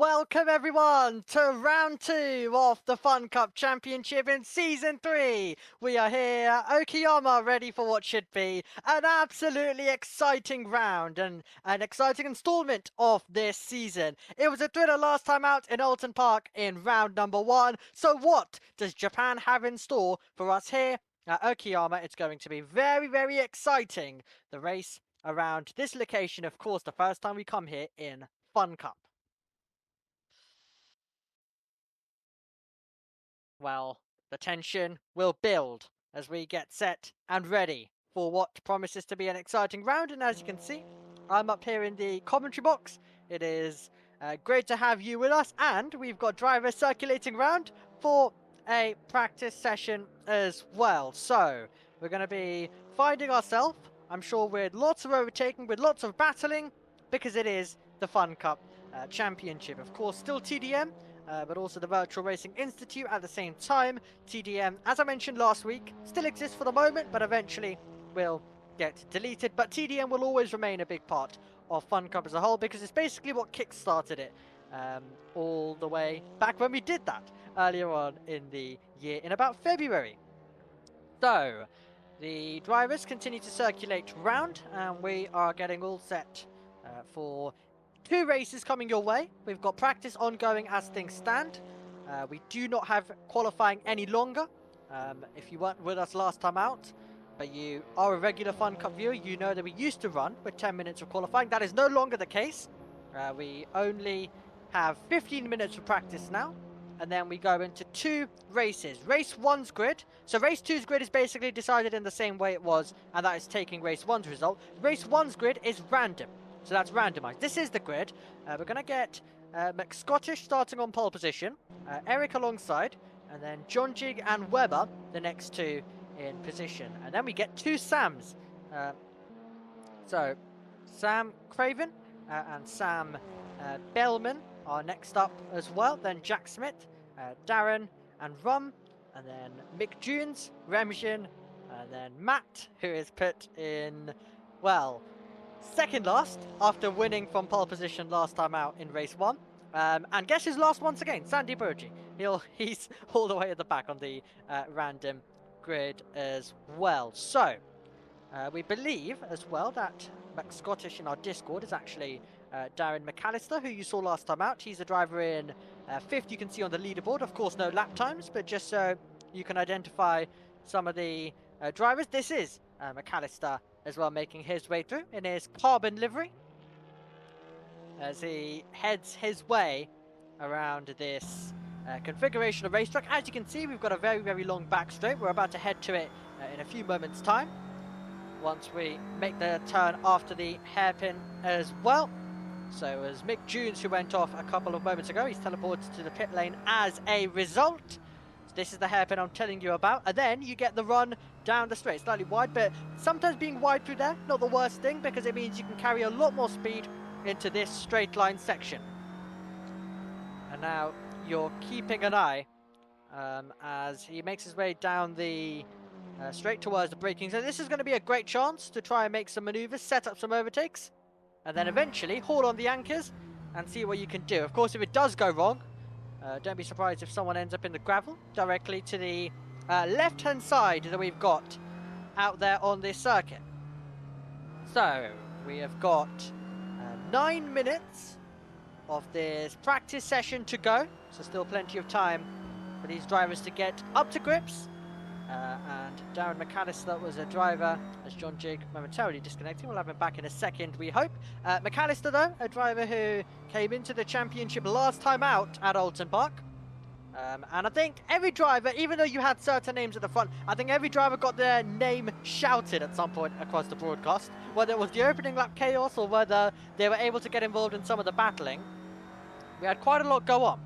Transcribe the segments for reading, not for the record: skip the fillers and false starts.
Welcome everyone to round 2 of the FunCup Championship in Season 3. We are here at Okayama ready for what should be an absolutely exciting round and an exciting installment of this season. It was a thriller last time out in Alton Park in round number 1. So what does Japan have in store for us here at Okayama? It's going to be very exciting. The race around this location, of course, the first time we come here in FunCup. Well, the tension will build as we get set and ready for what promises to be an exciting round. And as you can see, I'm up here in the commentary box. It is great to have you with us, and we've got drivers circulating around for a practice session as well. So we're going to be finding ourselves, I'm sure, with lots of overtaking, with lots of battling, because it is the FunCup Championship. Of course, still TDM, but also the Virtual Racing Institute at the same time. TDM, as I mentioned last week, still exists for the moment, but eventually will get deleted. But TDM will always remain a big part of FunCup as a whole, because it's basically what kick-started it all the way back when we did that earlier on in the year, in about February. So, the drivers continue to circulate round, and we are getting all set for 2 races coming your way. We've got practice ongoing as things stand. We do not have qualifying any longer. If you weren't with us last time out, but you are a regular FunCup viewer, you know that we used to run with 10 minutes of qualifying. That is no longer the case. We only have 15 minutes of practice now, and then we go into 2 races. Race 1's grid. So race 2's grid is basically decided in the same way it was, and that is taking race 1's result. Race 1's grid is random. So that's randomized. This is the grid. We're going to get McScottish starting on pole position, Eric alongside, and then John Jig and Webber, the next 2 in position. And then we get 2 Sams. So Sam Craven and Sam Bellman are next up as well. Then Jack Smith, Darren and Rum, and then Mick Junes, Remjian, and then Matt, who is put in, well, second last after winning from pole position last time out in race 1. And guess who's last once again? Sandy Burgi. He's all the way at the back on the random grid as well. So we believe as well that McScottish in our Discord is actually Darren McAllister, who you saw last time out. He's a driver in 5th, you can see on the leaderboard. Of course, no lap times, but just so you can identify some of the drivers. This is McAllister as well, making his way through in his carbon livery as he heads his way around this configuration of racetrack. As you can see, we've got a very long back straight. We're about to head to it in a few moments time, once we make the turn after the hairpin as well. So as Mick Junes, who went off a couple of moments ago, he's teleported to the pit lane as a result. So this is the hairpin I'm telling you about, and then you get the run down the straight, slightly wide, but sometimes being wide through there, not the worst thing, because it means you can carry a lot more speed into this straight line section. And now you're keeping an eye as he makes his way down the straight towards the braking zone. This is going to be a great chance to try and make some maneuvers, set up some overtakes, and then eventually haul on the anchors and see what you can do. Of course, if it does go wrong, don't be surprised if someone ends up in the gravel directly to the left-hand side that we've got out there on this circuit. So we have got 9 minutes of this practice session to go, so still plenty of time for these drivers to get up to grips. And Darren McAllister was a driver, as John Jig momentarily disconnecting. We'll have him back in a second, we hope. McAllister, though, a driver who came into the championship last time out at Alton Park. And I think every driver, even though you had certain names at the front, I think every driver got their name shouted at some point across the broadcast. Whether it was the opening lap chaos or whether they were able to get involved in some of the battling. We had quite a lot go on.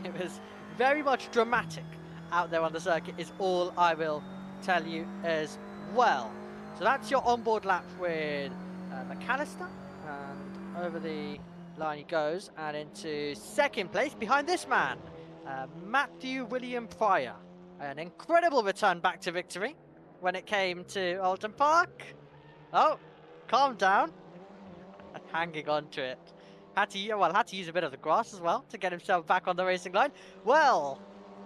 It was very much dramatic out there on the circuit, is all I will tell you as well. So that's your onboard lap with McAllister, and over the line he goes and into second place behind this man, Matthew William Pryor. An incredible return back to victory when it came to Alton Park. Oh, calm down. Hanging on to it. Had to use a bit of the grass as well to get himself back on the racing line. Well,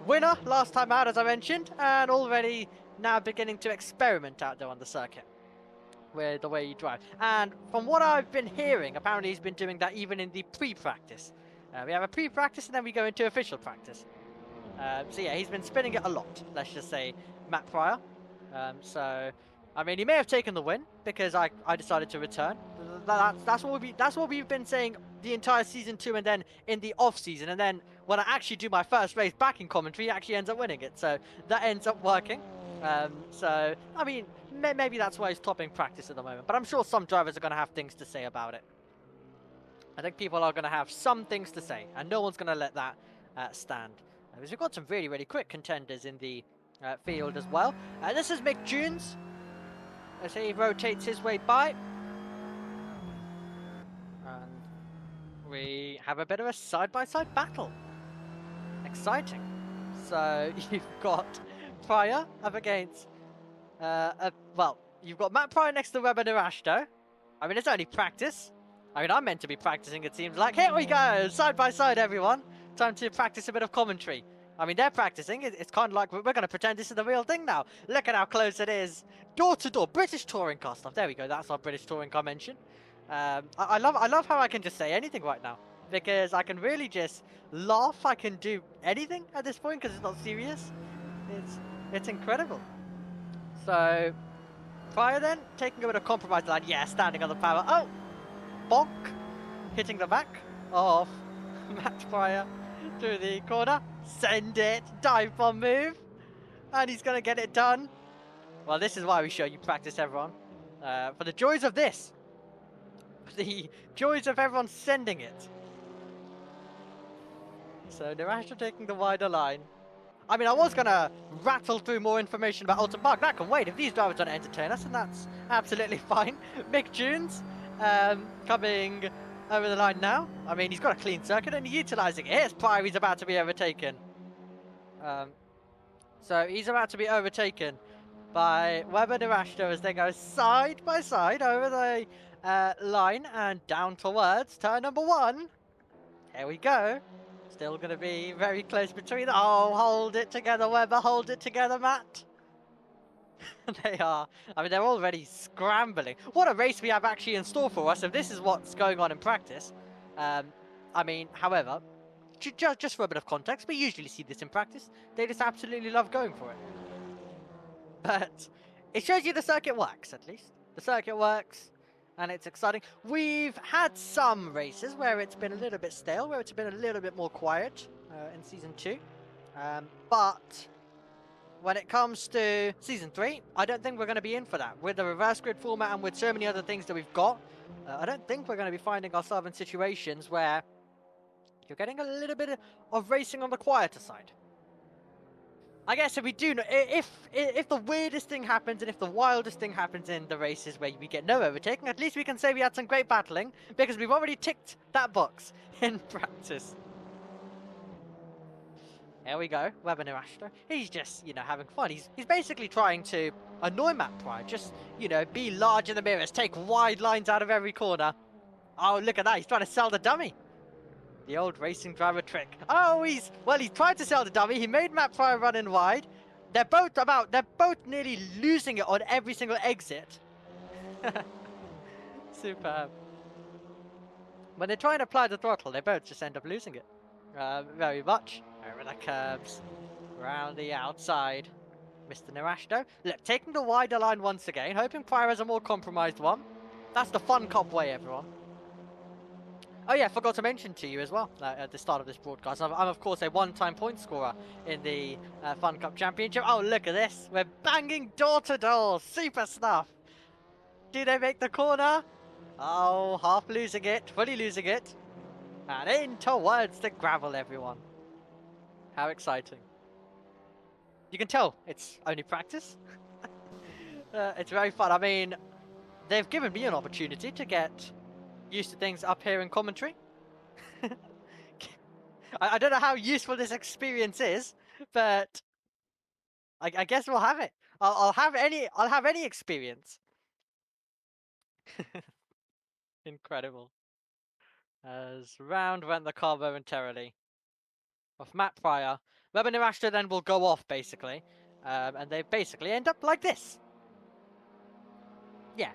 winner last time out, as I mentioned, and already now beginning to experiment out there on the circuit with the way you drive. And from what I've been hearing, apparently he's been doing that even in the pre-practice. We have a pre-practice and then we go into official practice. So yeah, he's been spinning it a lot, let's just say, Matt Pryor. So, I mean, he may have taken the win because I decided to return. That's what we've been saying the entire season 2, and then in the off season, and then when I actually do my first race back in commentary, he actually ends up winning it. So that ends up working. So I mean, maybe that's why he's topping practice at the moment. But I'm sure some drivers are going to have things to say about it. I think people are going to have some things to say, and no one's going to let that stand. Because we've got some really, really quick contenders in the field as well. This is Mick Jones as he rotates his way by. And we have a bit of a side-by-side battle. Exciting. So you've got Pryor up against... well, you've got Matt Pryor next to Weber Narashto. I mean, it's only practice. I mean, I'm meant to be practicing, it seems like. Here we go! Side by side, everyone. Time to practice a bit of commentary. I mean, they're practicing. It's kind of like we're going to pretend this is the real thing now. Look at how close it is. Door to door. British touring car stuff. There we go. That's our British touring car mention. I love how I can just say anything right now. Because I can really just laugh. I can do anything at this point because it's not serious. It's incredible. So, Pryor then, taking a bit of compromise line. Yeah, standing on the power. Oh! Bonk! Hitting the back of Matt Pryor through the corner. Send it! Dive bomb move! And he's gonna get it done. Well, this is why we show you practice, everyone. For the joys of this. For the joys of everyone sending it. So, Narashto taking the wider line. I mean, I was gonna rattle through more information about Alton Park. That can wait. If these drivers don't entertain us, then that's absolutely fine. Mick Jones coming over the line now. I mean, he's got a clean circuit and he's utilising it. Here's Pryor, he's about to be overtaken. So he's about to be overtaken by Weber Narashto as they go side by side over the line and down towards turn number 1. Here we go. Still going to be very close between them. Oh, hold it together, Weber. Hold it together, Matt. They are. I mean, they're already scrambling. What a race we have actually in store for us if this is what's going on in practice. I mean, however, just for a bit of context, we usually see this in practice. They just absolutely love going for it. But it shows you the circuit works, at least. The circuit works. And it's exciting. We've had some races where it's been a little bit stale, where it's been a little bit more quiet in Season 2. But when it comes to Season 3, I don't think we're going to be in for that. With the reverse grid format and with so many other things that we've got, I don't think we're going to be finding ourselves in situations where you're getting a little bit of racing on the quieter side. I guess if we do, if the weirdest thing happens and if the wildest thing happens in the races where we get no overtaking, at least we can say we had some great battling because we've already ticked that box in practice. Here we go, Weber Narashto. He's just, having fun. He's basically trying to annoy Matt Pryor. Just, be large in the mirrors, take wide lines out of every corner. Oh, look at that. He's trying to sell the dummy. The old racing driver trick. Oh, he's tried to sell the dummy. He made Matt Pryor run in wide. They're both nearly losing it on every single exit. Superb. When they try and apply the throttle, they both just end up losing it. Very much. Over the curbs. Around the outside. Mr. Narashto. Look, taking the wider line once again. Hoping Pryor has a more compromised one. That's the FunCup way, everyone. Oh yeah, I forgot to mention to you as well at the start of this broadcast. I'm of course a one-time point scorer in the FunCup Championship. Oh, look at this. We're banging door to door. Super stuff. Do they make the corner? Oh, half losing it. Fully losing it. And in towards the gravel, everyone. How exciting. You can tell it's only practice. It's very fun. I mean, they've given me an opportunity to get used to things up here in commentary. I don't know how useful this experience is, but I guess we'll have it. I'll have any experience. Incredible. As round went the car momentarily. Off Matt Pryor. Webber Nirashta then will go off, basically. And they basically end up like this. Yeah,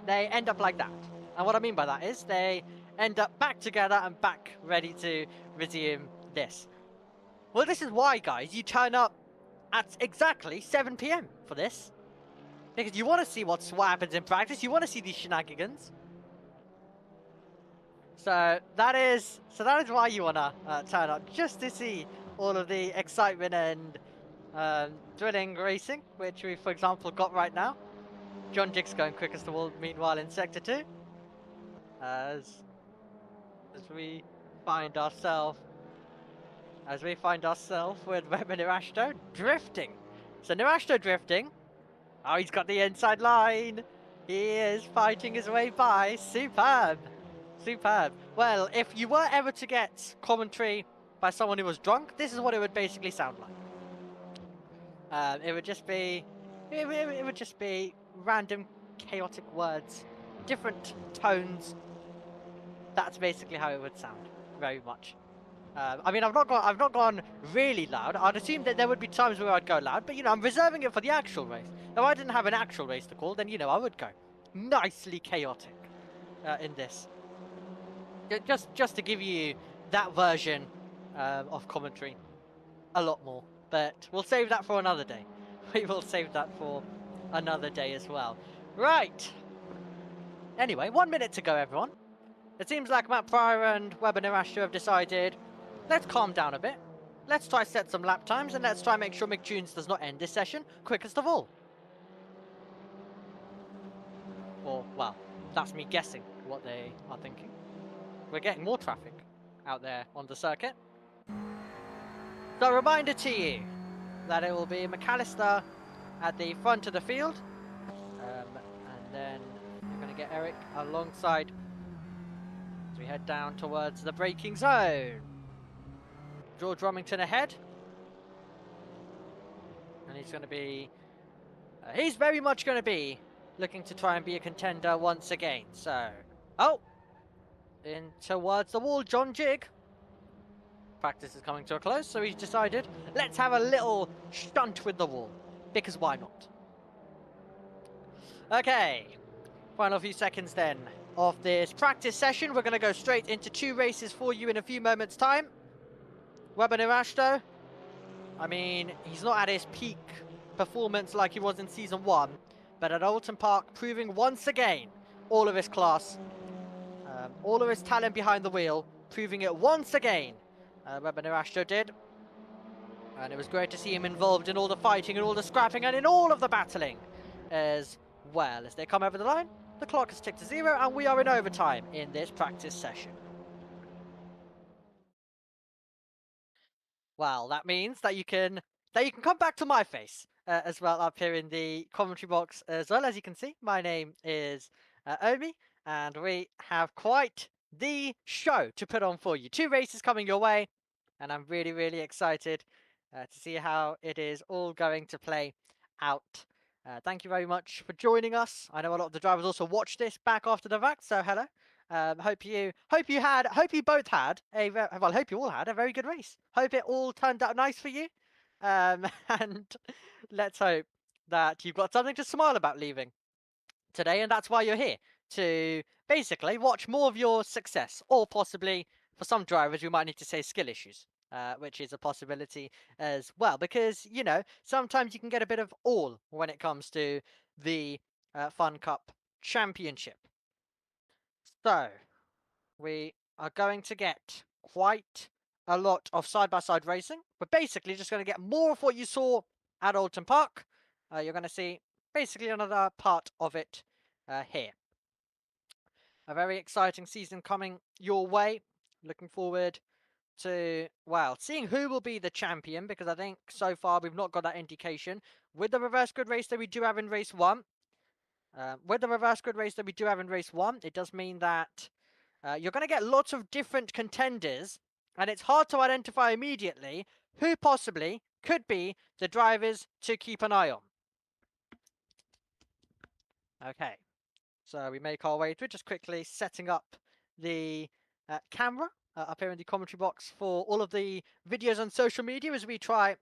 they end up like that. And what I mean by that is they end up back together and back ready to resume this. Well, this is why, guys, you turn up at exactly 7 PM for this. Because you want to see what happens in practice. You want to see these shenanigans. So that is why you want to turn up, just to see all of the excitement and thrilling racing, which we, for example, got right now. John Jigg's going quickest of all, meanwhile, in Sector 2. As we find ourselves with Webber Nirashto drifting. So Nirashto drifting. Oh, he's got the inside line. He is fighting his way by. Superb. Superb. Well, if you were ever to get commentary by someone who was drunk, this is what it would basically sound like. It would just be random, chaotic words, different tones. That's basically how it would sound, very much. I mean, I've not gone really loud. I'd assume that there would be times where I'd go loud, but you know, I'm reserving it for the actual race. If I didn't have an actual race to call, then you know, I would go nicely chaotic in this. Just to give you that version of commentary, a lot more. But we'll save that for another day. We will save that for another day as well. Right. Anyway, 1 minute to go, everyone. It seems like Matt Pryor and Webber Nirashto have decided, let's calm down a bit. Let's try set some lap times, and let's try make sure McTunes does not end this session quickest of all. Or, well, that's me guessing what they are thinking. We're getting more traffic out there on the circuit. So a reminder to you that it will be McAllister at the front of the field. And then we're going to get Eric alongside as we head down towards the braking zone. George Romington ahead. And he's going to be... he's very much going to be looking to try and be a contender once again. So, oh! In towards the wall, John Jigg. Practice is coming to a close, so he's decided, let's have a little stunt with the wall. Because why not? Okay. Final few seconds then of this practice session. We're going to go straight into 2 races for you in a few moments' time. Webber Nirashto. I mean, he's not at his peak performance like he was in Season 1. But at Oulton Park, proving once again all of his class. All of his talent behind the wheel. Proving it once again. Webber Nirashto did. And it was great to see him involved in all the fighting and all the scrapping and in all of the battling as well. As they come over the line, the clock has ticked to 0 and we are in overtime in this practice session. Well, that means that you can come back to my face as well up here in the commentary box as well. As you can see, my name is Omi, and we have quite the show to put on for you. 2 races coming your way, and I'm really, really excited to see how it is all going to play out. Thank you very much for joining us. I know a lot of the drivers also watched this back after the fact, so hello. Hope you both had hope you all had a very good race. Hope it all turned out nice for you. And let's hope that you've got something to smile about leaving today, and that's why you're here, to basically watch more of your success, or possibly for some drivers we might need to say skill issues, which is a possibility as well, because you know, sometimes you can get a bit of all when it comes to the FunCup Championship. So we are going to get quite a lot of side-by-side racing. We're basically just going to get more of what you saw at Oulton Park. You're going to see basically another part of it here. A very exciting season coming your way. Looking forward to, well, seeing who will be the champion, because I think so far we've not got that indication. With the reverse grid race that we do have in race 1, it does mean that you're going to get lots of different contenders, and it's hard to identify immediately who possibly could be the drivers to keep an eye on. Okay, so we make our way through, just quickly setting up the camera up here in the commentary box for all of the videos on social media as we try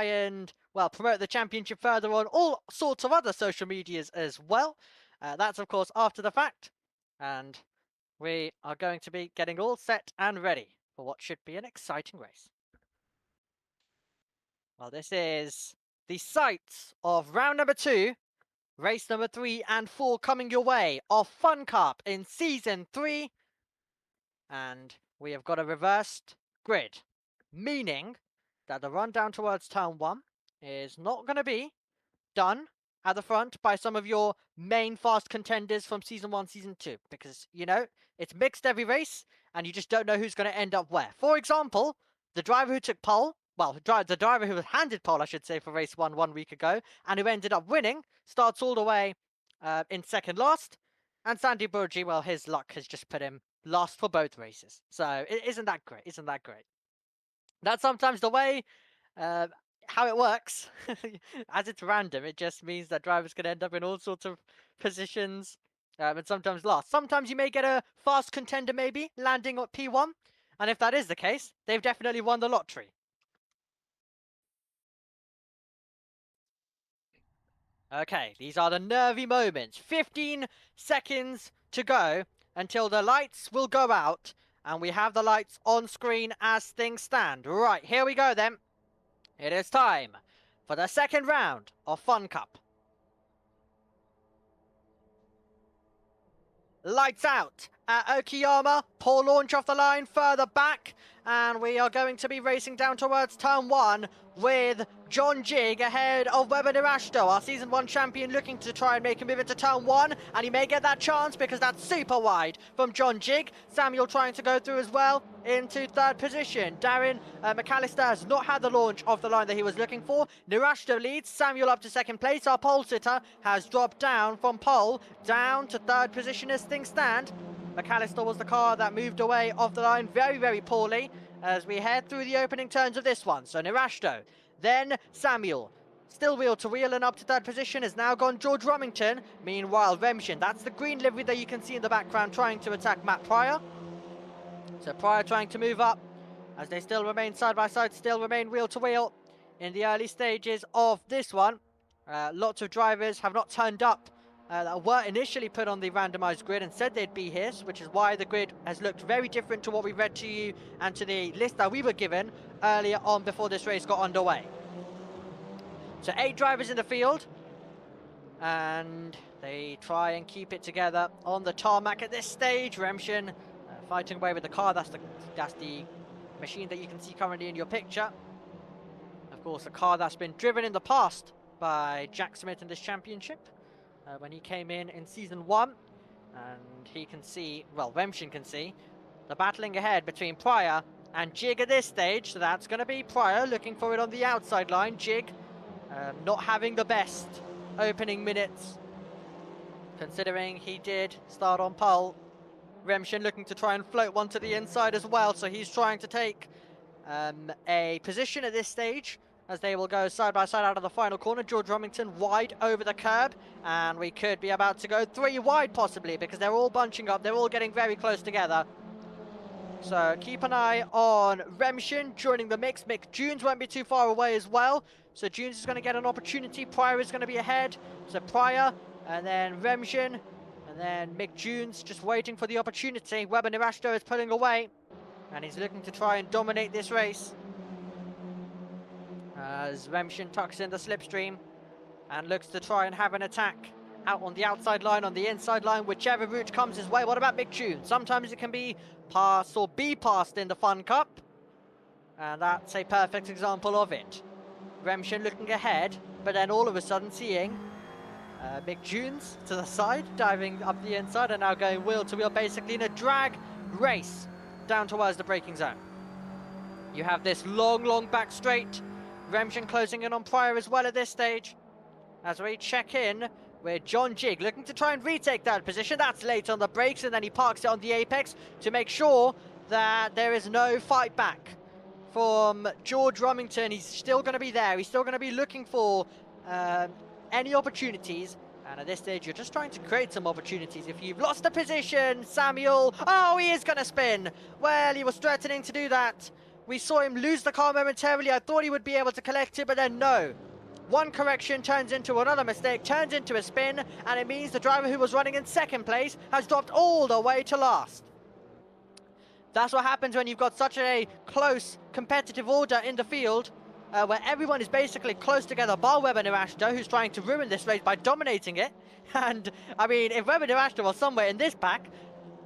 and, well, promote the championship further on all sorts of other social medias as well. That's, of course, after the fact. And we are going to be getting all set and ready for what should be an exciting race. Well, this is the sights of round number 2, race number 3 and 4 coming your way of FunCup in Season 3. And we have got a reversed grid, meaning that the run down towards turn 1 is not going to be done at the front by some of your main fast contenders from Season 1, Season 2. Because, you know, it's mixed every race, and you just don't know who's going to end up where. For example, the driver who took pole, well, the driver who was handed pole, I should say, for race 1 week ago, and who ended up winning, starts all the way in second last. And Sandy Burgi, well, his luck has just put him last for both races. So, isn't that great? Isn't that great? That's sometimes the way how it works. As it's random, it just means that drivers can end up in all sorts of positions and sometimes last. Sometimes you may get a fast contender maybe landing at P1, and if that is the case, they've definitely won the lottery. Okay, these are the nervy moments. 15 seconds to go until the lights will go out, and we have the lights on screen as things stand. Right, here we go then. It is time for the second round of FunCup. Lights out at Okayama. Poor launch off the line further back. And we are going to be racing down towards turn 1 with John Jig ahead of Weber Nirashto, our Season 1 champion, looking to try and make a move into turn 1. And he may get that chance because that's super wide from John Jig. Samuel trying to go through as well into third position. Darren McAllister has not had the launch off the line that he was looking for. Nirashto leads. Samuel up to second place. Our pole sitter has dropped down from pole down to third position as things stand. McAllister was the car that moved away off the line very, very poorly as we head through the opening turns of this one. So Nirashto, then Samuel, still wheel to wheel and up to third position has now gone George Rumington. Meanwhile, Remshin, that's the green livery that you can see in the background trying to attack Matt Pryor. So Pryor trying to move up as they still remain side by side, still remain wheel to wheel in the early stages of this one. Lots of drivers have not turned up that were initially put on the randomized grid and said they'd be here, which is why the grid has looked very different to what we read to you and to the list that we were given earlier on before this race got underway. So 8 drivers in the field, and they try and keep it together on the tarmac at this stage. Remshin fighting away with the car. That's the machine that you can see currently in your picture. Of course, a car that's been driven in the past by Jack Smith in this championship. When he came in Season 1, and he can see, well, Remshin can see, the battling ahead between Pryor and Jig at this stage. So that's going to be Pryor looking for it on the outside line. Jig not having the best opening minutes, considering he did start on pole. Remshin looking to try and float one to the inside as well, so he's trying to take a position at this stage, as they will go side by side out of the final corner. George Rumington wide over the curb, and we could be about to go 3 wide possibly, because they're all bunching up, they're all getting very close together. So keep an eye on Remshin joining the mix. Mick Junes won't be too far away as well, so Junes is going to get an opportunity. Pryor is going to be ahead, so Pryor, and then Remshin, and then Mick Junes just waiting for the opportunity. Weber Nirashto is pulling away, and he's looking to try and dominate this race as Remshin tucks in the slipstream and looks to try and have an attack out on the outside line, on the inside line, whichever route comes his way. What about Mick Junes? Sometimes it can be passed or be passed in the FunCup, and that's a perfect example of it. Remshin looking ahead, but then all of a sudden seeing Mick Junes to the side, diving up the inside, and now going wheel to wheel, basically in a drag race down towards the braking zone. You have this long back straight. Remshin closing in on Pryor as well at this stage, as we check in with John Jig looking to try and retake that position. That's late on the brakes, and then he parks it on the apex to make sure that there is no fight back from George Rumington. He's still going to be there. He's still going to be looking for any opportunities And at this stage, you're just trying to create some opportunities. If you've lost a position, Samuel, oh, he is going to spin. Well, he was threatening to do that. We saw him lose the car momentarily. I thought he would be able to collect it, but then no. One correction turns into another mistake, turns into a spin, and it means the driver who was running in second place has dropped all the way to last. That's what happens when you've got such a close competitive order in the field. Where everyone is basically close together, bar Webber Nurashita, who's trying to ruin this race by dominating it. And, I mean, if Webber Nurashita was somewhere in this pack,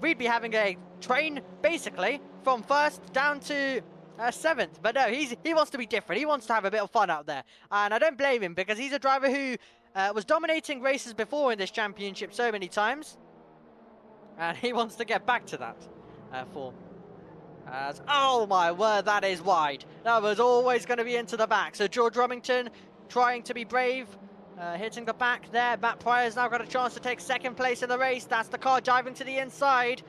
we'd be having a train, basically, from first down to 7th. But no, he wants to be different. He wants to have a bit of fun out there. And I don't blame him, because he's a driver who was dominating races before in this championship so many times. And he wants to get back to that form. Oh my word, that is wide. That was always going to be into the back. So George Remington trying to be brave, hitting the back there. Matt Pryor's now got a chance to take second place in the race. That's the car diving to the inside.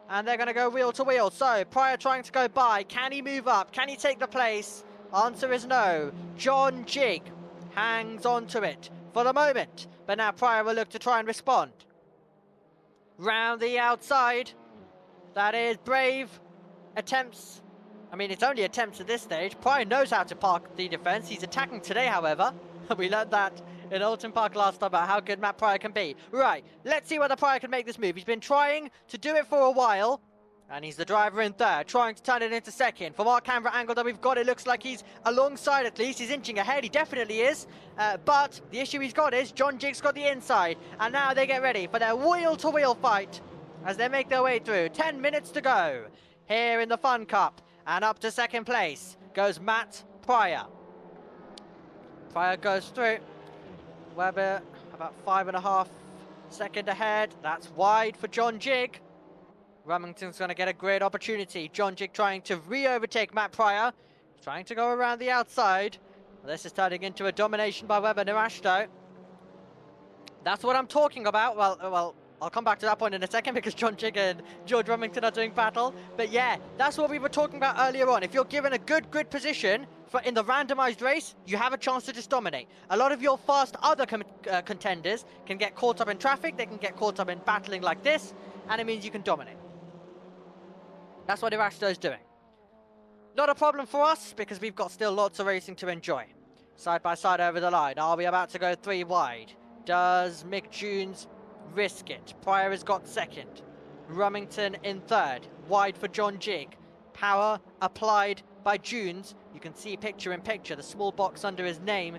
And they're going to go wheel to wheel. So Pryor trying to go by. Can he move up? Can he take the place? Answer is no. John Jig hangs on to it for the moment. But now Pryor will look to try and respond. Round the outside. That is brave. Attempts, I mean, it's only attempts at this stage. Pryor knows how to park the defense. He's attacking today, however. We learned that in Alton Park last time about how good Matt Pryor can be. Right, let's see whether Pryor can make this move. He's been trying to do it for a while, and he's the driver in third, trying to turn it into second. From our camera angle that we've got, it looks like he's alongside at least. He's inching ahead, he definitely is. But the issue he's got is John Jig's got the inside, and now they get ready for their wheel-to-wheel fight as they make their way through. 10 minutes to go here in the FunCup, and up to second place goes Matt Pryor. Pryor goes through. Webber about 5.5 seconds ahead. That's wide for John Jig. Remington's going to get a great opportunity. John Jig trying to re-overtake Matt Pryor. Trying to go around the outside. This is turning into a domination by Webber Nurashita. That's what I'm talking about. Well, I'll come back to that point in a second because John Jig and George Remington are doing battle. But yeah, that's what we were talking about earlier on. If you're given a good grid position in the randomized race, you have a chance to just dominate. A lot of your fast other contenders can get caught up in traffic. They can get caught up in battling like this. And it means you can dominate. That's what Nurashita is doing. Not a problem for us because we've got still lots of racing to enjoy. Side by side over the line. Are we about to go 3 wide? Does Mick Jones risk it? Pryor has got second. Remington in third. Wide for John Jig. Power applied by Jones. You can see picture in picture the small box under his name.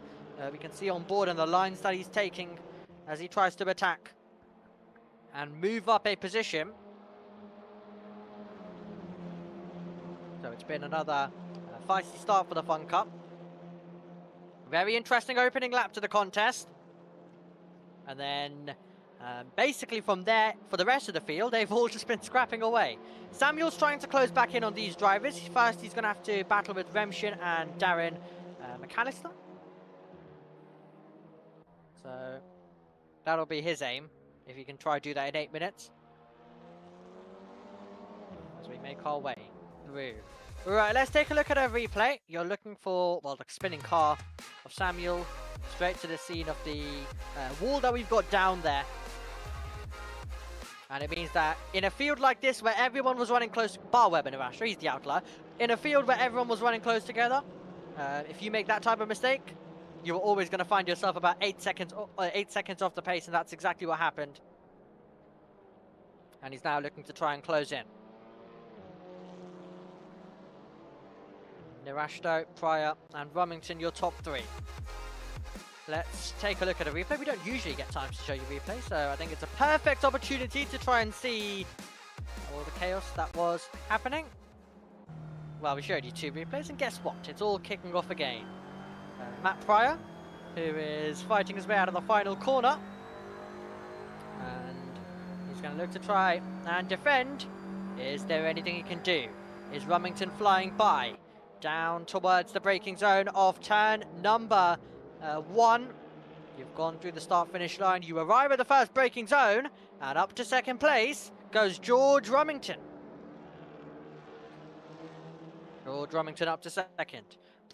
We can see on board and the lines that he's taking as he tries to attack and move up a position. So it's been another feisty start for the FunCup. Very interesting opening lap to the contest. And then basically from there, for the rest of the field, they've all just been scrapping away. Samuel's trying to close back in on these drivers. First, he's going to have to battle with Remshin and Darren McAllister. So that'll be his aim, if he can try to do that in 8 minutes. As we make our way through. Right, let's take a look at a replay. You're looking for, well, the spinning car of Samuel. Straight to the scene of the wall that we've got down there. And it means that in a field like this where everyone was running close, bar Webber Nurashita, he's the outlier. In a field where everyone was running close together, if you make that type of mistake, you're always going to find yourself about 8 seconds off the pace, and that's exactly what happened. And he's now looking to try and close in. Nurashita, Pryor, and Remington, your top 3. Let's take a look at a replay. We don't usually get time to show you replay, so I think it's a perfect opportunity to try and see all the chaos that was happening. Well, we showed you 2 replays, and guess what? It's all kicking off again. Matt Pryor, who is fighting his way out of the final corner. And he's going to look to try and defend. Is there anything he can do? Is Remington flying by? Down towards the braking zone of turn number 1. You've gone through the start-finish line. You arrive at the first braking zone, and up to second place goes George Remington. George Remington up to second.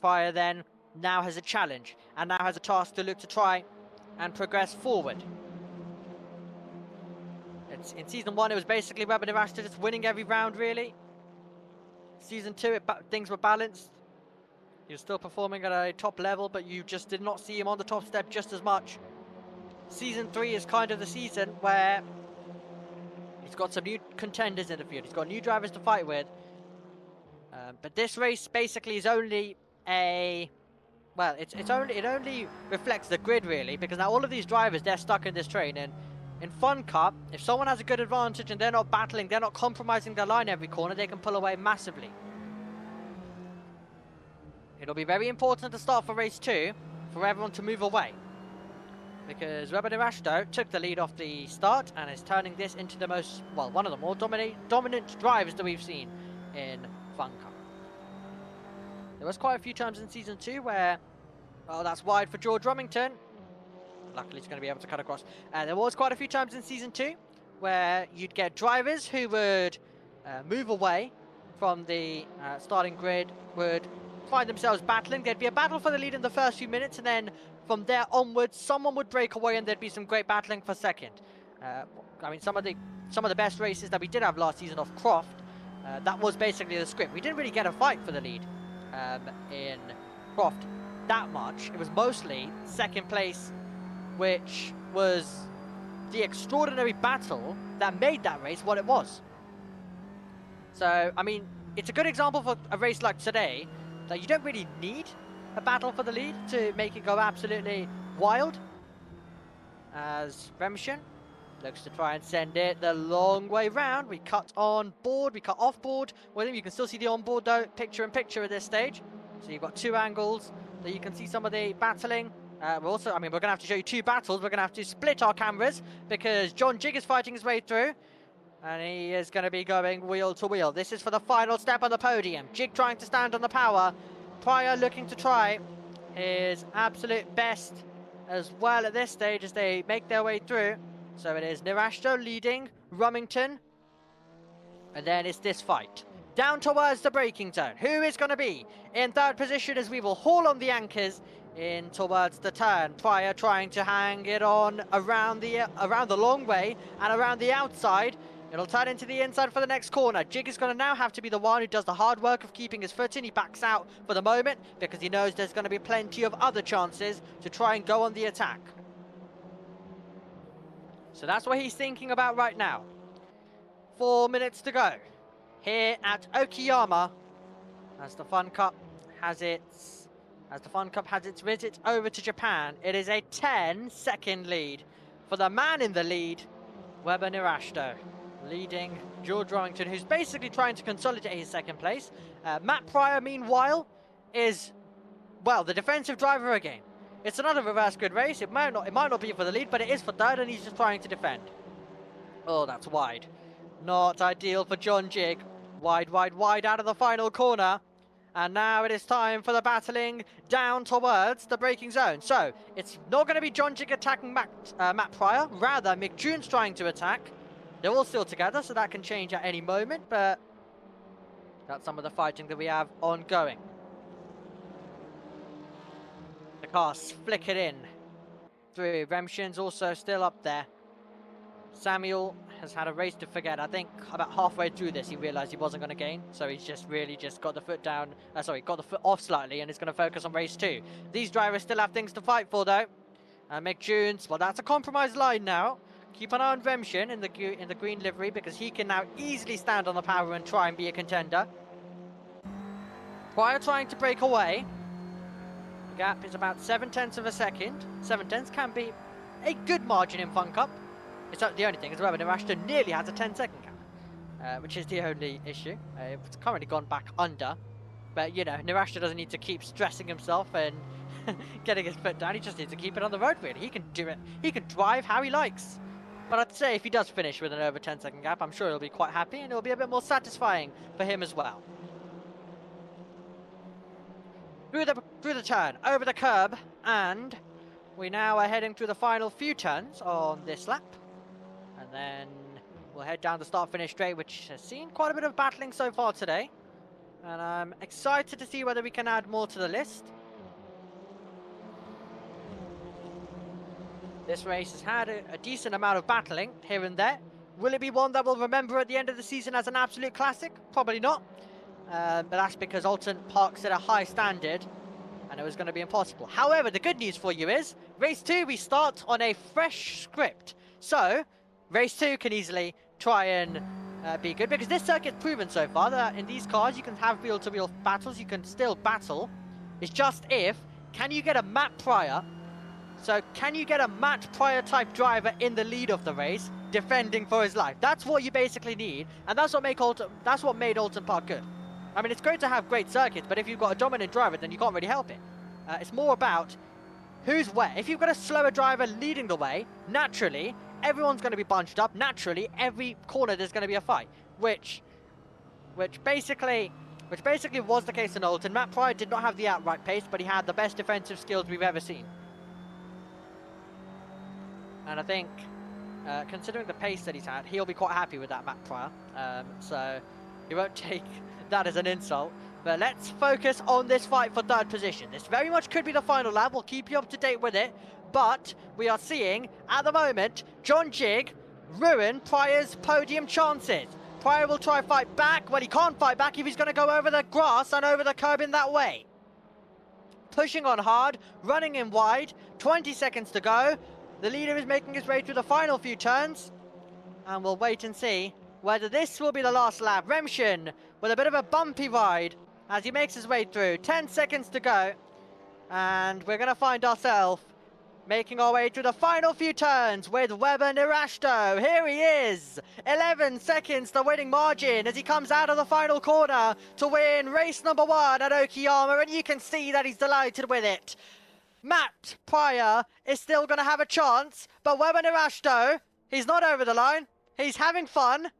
Pryor then now has a challenge, and now has a task to look to try and progress forward. In Season 1, it was basically Webber Nirashta just winning every round, really. Season 2, things were balanced. He was still performing at a top level, but you just did not see him on the top step just as much. Season 3 is kind of the season where he's got some new contenders in the field. He's got new drivers to fight with. But this race basically is only a... Well, it only reflects the grid, really, because now all of these drivers, they're stuck in this train. And in FunCup, if someone has a good advantage and they're not battling, they're not compromising their line every corner, they can pull away massively. It'll be very important to start for race 2 for everyone to move away, because Webber Nirashta took the lead off the start and is turning this into the most, well, one of the more dominant drivers that we've seen in FunCup. There was quite a few times in Season 2 where, oh, that's wide for George Rumington. Luckily, he's going to be able to cut across. There was quite a few times in Season 2 where you'd get drivers who would move away from the starting grid, would find themselves battling. There'd be a battle for the lead in the first few minutes, and then from there onwards, someone would break away and there'd be some great battling for second. I mean, some of the best races that we did have last season off Croft, that was basically the script. We didn't really get a fight for the lead in Croft that much. It was mostly second place, which was the extraordinary battle that made that race what it was. So, I mean, it's a good example for a race like today that you don't really need a battle for the lead to make it go absolutely wild. As Remshin looks to try and send it the long way round. We cut on board, we cut off board with him. You can still see the on board though, picture in picture at this stage. So you've got two angles that you can see some of the battling. We're going to have to show you two battles. We're going to have to split our cameras because John Jig is fighting his way through. And he is going to be going wheel to wheel. This is for the final step on the podium. Jig trying to stand on the power. Pryor looking to try his absolute best as well at this stage as they make their way through. So it is Nirashta leading Rumington. And then it's this fight. Down towards the braking zone. Who is going to be in third position as we will haul on the anchors in towards the turn. Pryor trying to hang it on around the long way and around the outside. It'll turn into the inside for the next corner. Jig is going to now have to be the one who does the hard work of keeping his foot in. He backs out for the moment because he knows there's going to be plenty of other chances to try and go on the attack. So that's what he's thinking about right now. 4 minutes to go here at Okayama as the FunCup has its visit over to Japan. It is a 10-second lead for the man in the lead, Webber Nirashta, leading George Rumington, who's basically trying to consolidate his second place. Matt Pryor, meanwhile, is, well, the defensive driver again. It's another reverse grid race. It might not be for the lead, but it is for third, and he's just trying to defend. Oh, that's wide. Not ideal for John Jig. Wide, wide, wide out of the final corner. And now it is time for the battling down towards the braking zone. So, it's not going to be John Jig attacking Matt Pryor. Rather, Mick June's trying to attack. They're all still together, so that can change at any moment. But that's some of the fighting that we have ongoing. The cars flick it in through. Remshin's also still up there. Samuel has had a race to forget. I think about halfway through this he realised he wasn't going to gain, so he's just really got the foot down. Got the foot off slightly, and is going to focus on race 2. These drivers still have things to fight for, though. Mick June's, well, that's a compromised line now. Keep an eye on Remshin in the green livery because he can now easily stand on the power and try and be a contender. Pryor trying to break away. The gap is about 7/10 of a second. 7/10 can be a good margin in FunCup. It's not the only thing as well, but Nirashta nearly has a 10-second gap, which is the only issue. It's currently gone back under, but you know, Nirashta doesn't need to keep stressing himself and getting his foot down. He just needs to keep it on the road, really. He can do it. He can drive how he likes. But I'd say if he does finish with an over 10-second gap, I'm sure he'll be quite happy, and it'll be a bit more satisfying for him as well. Through the turn, over the curb, and we now are heading through the final few turns on this lap. And then we'll head down the start-finish straight, which has seen quite a bit of battling so far today. And I'm excited to see whether we can add more to the list. This race has had a decent amount of battling here and there. Will it be one that we'll remember at the end of the season as an absolute classic? Probably not. But that's because Alton Park set a high standard and it was going to be impossible. However, the good news for you is, race 2, we start on a fresh script. So, race 2 can easily try and be good, because this circuit's proven so far that in these cars you can have wheel-to-wheel battles, you can still battle. It's just if, can you get a Matt Pryor? So, can you get a Matt Pryor type driver in the lead of the race, defending for his life? That's what you basically need, and that's what made Alton Park good. I mean, it's great to have great circuits, but if you've got a dominant driver, then you can't really help it. It's more about who's where. If you've got a slower driver leading the way, naturally, everyone's going to be bunched up. Naturally, every corner there's going to be a fight, which basically was the case in Alton. Matt Pryor did not have the outright pace, but he had the best defensive skills we've ever seen. And I think, considering the pace that he's had, he'll be quite happy with that Matt Pryor. So he won't take that as an insult. But let's focus on this fight for third position. This very much could be the final lap. We'll keep you up to date with it. But we are seeing, at the moment, John Jig ruin Pryor's podium chances. Pryor will try fight back. Well, he can't fight back if he's going to go over the grass and over the curb in that way. Pushing on hard, running in wide. 20 seconds to go. The leader is making his way through the final few turns. And we'll wait and see whether this will be the last lap. Remshin with a bit of a bumpy ride as he makes his way through. 10 seconds to go. And we're going to find ourselves making our way through the final few turns with Weber Nirashto. Here he is. 11 seconds the winning margin as he comes out of the final corner to win race number 1 at Okayama. And you can see that he's delighted with it. Matt Pryor is still going to have a chance. But Weber Nirashto, he's not over the line. He's having fun.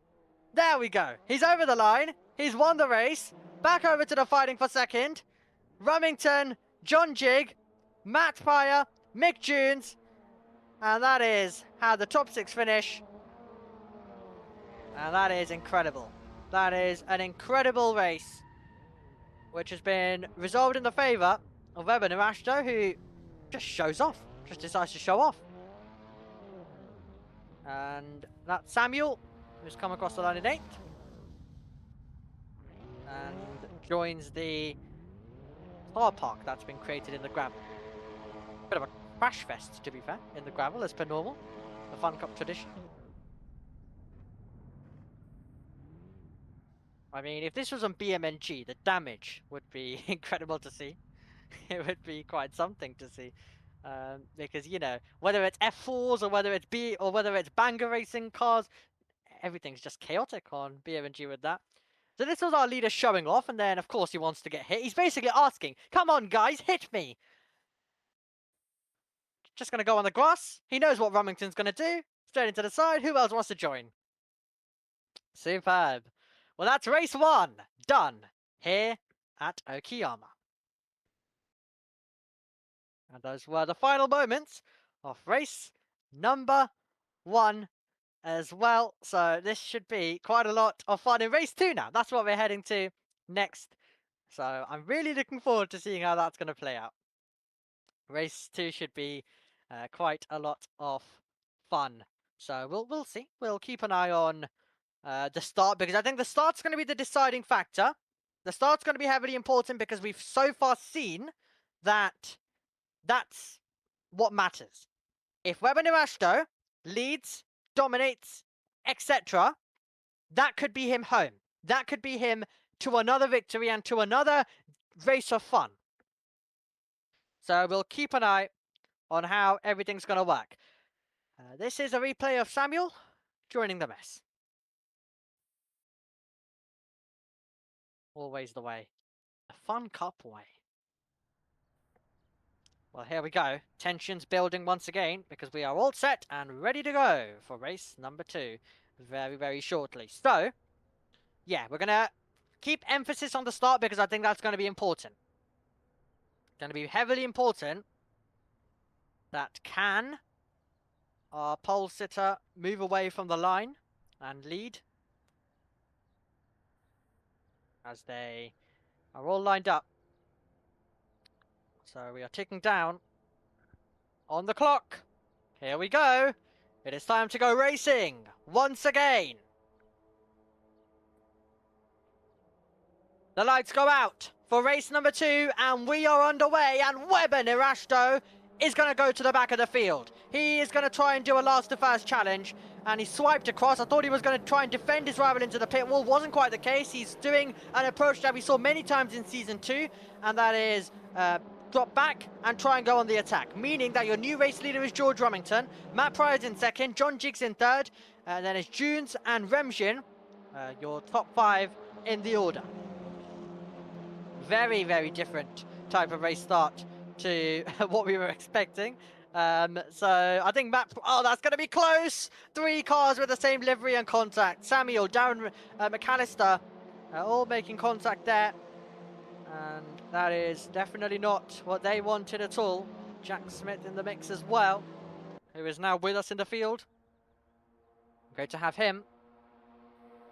There we go. He's over the line. He's won the race. Back over to the fighting for second. Remington, John Jig, Matt Pryor, Mick Jones. And that is how the top 6 finish. And that is incredible. That is an incredible race, which has been resolved in the favour of Weber Nirashto, who just shows off. Just decides to show off. And that's Samuel, who's come across the line in 8th. And joins the car park that's been created in the gravel. Bit of a crash fest, to be fair, in the gravel, as per normal. The FunCup tradition. I mean, if this was on BMNG, the damage would be incredible to see. It would be quite something to see. Because, you know, whether it's F4s or whether it's banger racing cars, everything's just chaotic on BMNG with that. So this was our leader showing off, and then, of course, he wants to get hit. He's basically asking, come on, guys, hit me. Just going to go on the grass. He knows what Remington's going to do. Straight into the side. Who else wants to join? Superb. Well, that's race 1 done here at Okayama. And those were the final moments of race number 1 as well. So this should be quite a lot of fun in race 2 now. That's what we're heading to next. So I'm really looking forward to seeing how that's going to play out. Race 2 should be quite a lot of fun. So we'll see. We'll keep an eye on the start, because I think the start's going to be the deciding factor. The start's going to be heavily important because we've so far seen that that's what matters. If Weber Nirashto leads, dominates, etc., that could be him home. That could be him to another victory and to another race of fun. So we'll keep an eye on how everything's going to work. This is a replay of Samuel joining the mess. Always the way. The FunCup way. Well, here we go. Tensions building once again, because we are all set and ready to go for race number 2 very, very shortly. So, yeah, we're going to keep emphasis on the start because I think that's going to be important. Going to be heavily important that can our pole sitter move away from the line and lead as they are all lined up. So we are ticking down on the clock. Here we go. It is time to go racing once again. The lights go out for race number 2, and we are underway, and Weber Nirashto is going to go to the back of the field. He is going to try and do a last to first challenge, and he swiped across. I thought he was going to try and defend his rival into the pit wall. Wasn't quite the case. He's doing an approach that we saw many times in Season 2, and that is drop back and try and go on the attack, meaning that your new race leader is George Rumington, Matt Pryor's in second, John Jiggs in third, and then it's Junes and Remshin, your top 5 in the order. Very, very different type of race start to what we were expecting. So I think oh, that's going to be close. 3 cars with the same livery and contact. Samuel, Darren McAllister, all making contact there. And that is definitely not what they wanted at all. Jack Smith in the mix as well, who is now with us in the field. Great to have him.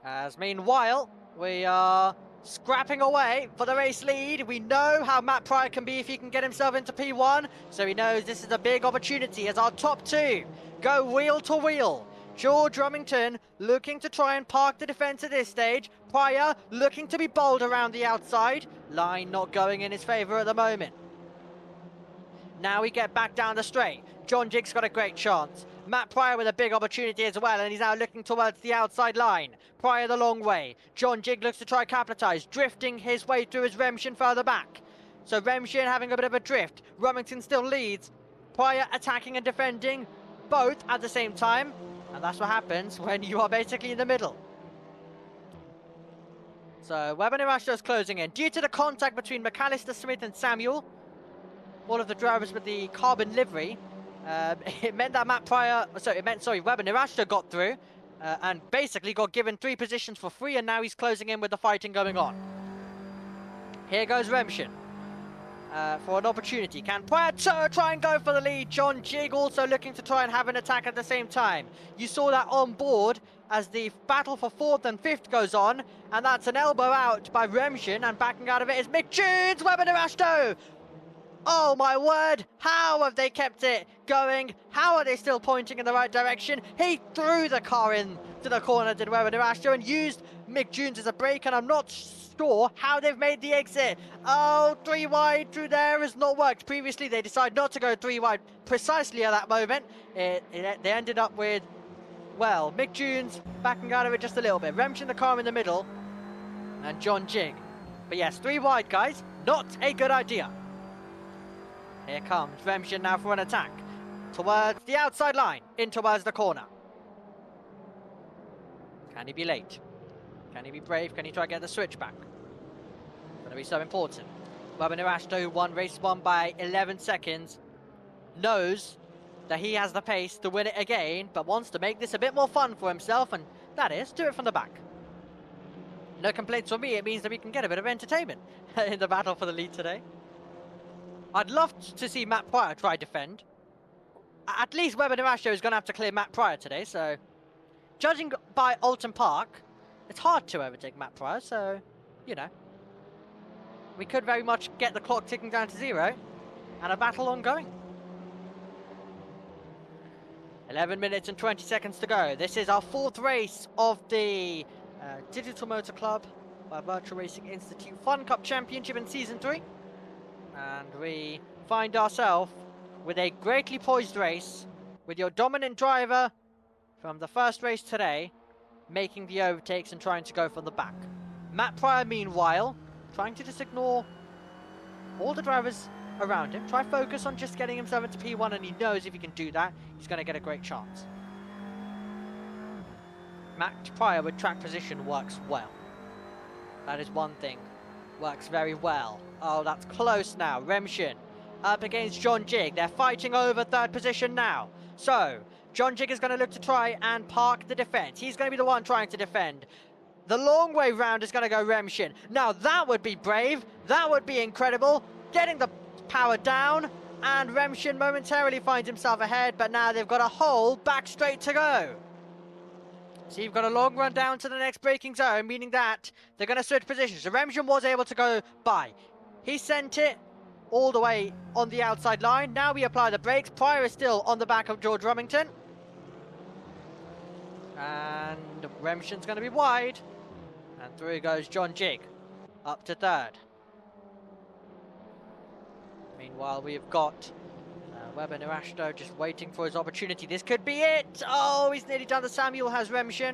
As meanwhile, we are scrapping away for the race lead. We know how Matt Pryor can be if he can get himself into P1, so he knows this is a big opportunity as our top 2 go wheel to wheel. George Rumington looking to try and park the defence at this stage. Pryor looking to be bold around the outside. Line not going in his favour at the moment. Now we get back down the straight. John Jiggs got a great chance. Matt Pryor with a big opportunity as well, and he's now looking towards the outside line. Pryor the long way. John Jiggs looks to try capitalise, drifting his way through his Remshin further back. So Remshin having a bit of a drift. Rumington still leads. Pryor attacking and defending both at the same time. And that's what happens when you are basically in the middle. So Weber Nirashto is closing in. Due to the contact between McAllister, Smith and Samuel, all of the drivers with the carbon livery, it meant that Weber Nirashto got through and basically got given 3 positions for free, and now he's closing in with the fighting going on. Here goes Remshin for an opportunity. Can Pryor try and go for the lead? John Jig also looking to try and have an attack at the same time. You saw that on board as the battle for 4th and 5th goes on, and that's an elbow out by Remshin, and backing out of it is Mick Junes. Weber Nirashto! Oh my word, how have they kept it going? How are they still pointing in the right direction? He threw the car in to the corner, did Weber Nirashto, and used Mick Junes as a brake, and I'm not sure how they've made the exit. Oh, 3 wide through there has not worked. Previously they decided not to go 3 wide precisely at that moment. They ended up with, well, Mick Junes backing out of it just a little bit. Remshin the car in the middle, and John Jig. But yes, 3 wide, guys, not a good idea. Here comes Remshin now for an attack. Towards the outside line, in towards the corner. Can he be late? Can he be brave? Can he try to get the switch back? Going to be so important. Weber Nirashto, who won race 1 by 11 seconds, knows that he has the pace to win it again, but wants to make this a bit more fun for himself, and that is, do it from the back. No complaints from me, it means that we can get a bit of entertainment in the battle for the lead today. I'd love to see Matt Pryor try defend. At least Weber Nirashto is going to have to clear Matt Pryor today, so judging by Alton Park, it's hard to overtake Matt Pryor, so, you know, we could very much get the clock ticking down to 0 and a battle ongoing. 11 minutes and 20 seconds to go. This is our 4th race of the Digital Motorclub by Virtual Racing Institute FunCup Championship in Season 3. And we find ourselves with a greatly poised race with your dominant driver from the first race today making the overtakes and trying to go from the back. Matt Pryor, meanwhile, trying to just ignore all the drivers around him. Try focus on just getting himself into P1, and he knows if he can do that, he's going to get a great chance. Matt Pryor with track position works well. That is one thing. Works very well. Oh, that's close now. Remshin up against John Jig. They're fighting over 3rd position now. So, John Jig is going to look to try and park the defence. He's going to be the one trying to defend. The long way round is going to go Remshin. Now, that would be brave. That would be incredible. Getting the power down. And Remshin momentarily finds himself ahead. But now they've got a whole back straight to go. So you've got a long run down to the next braking zone, meaning that they're going to switch positions. So Remshin was able to go by. He sent it all the way on the outside line. Now we apply the brakes. Pryor is still on the back of George Rumington. And Remshin's going to be wide. And through goes John Jig. Up to third. Meanwhile, we've got Weber Narashto just waiting for his opportunity. This could be it! Oh, he's nearly done the Samuel, has Remshin.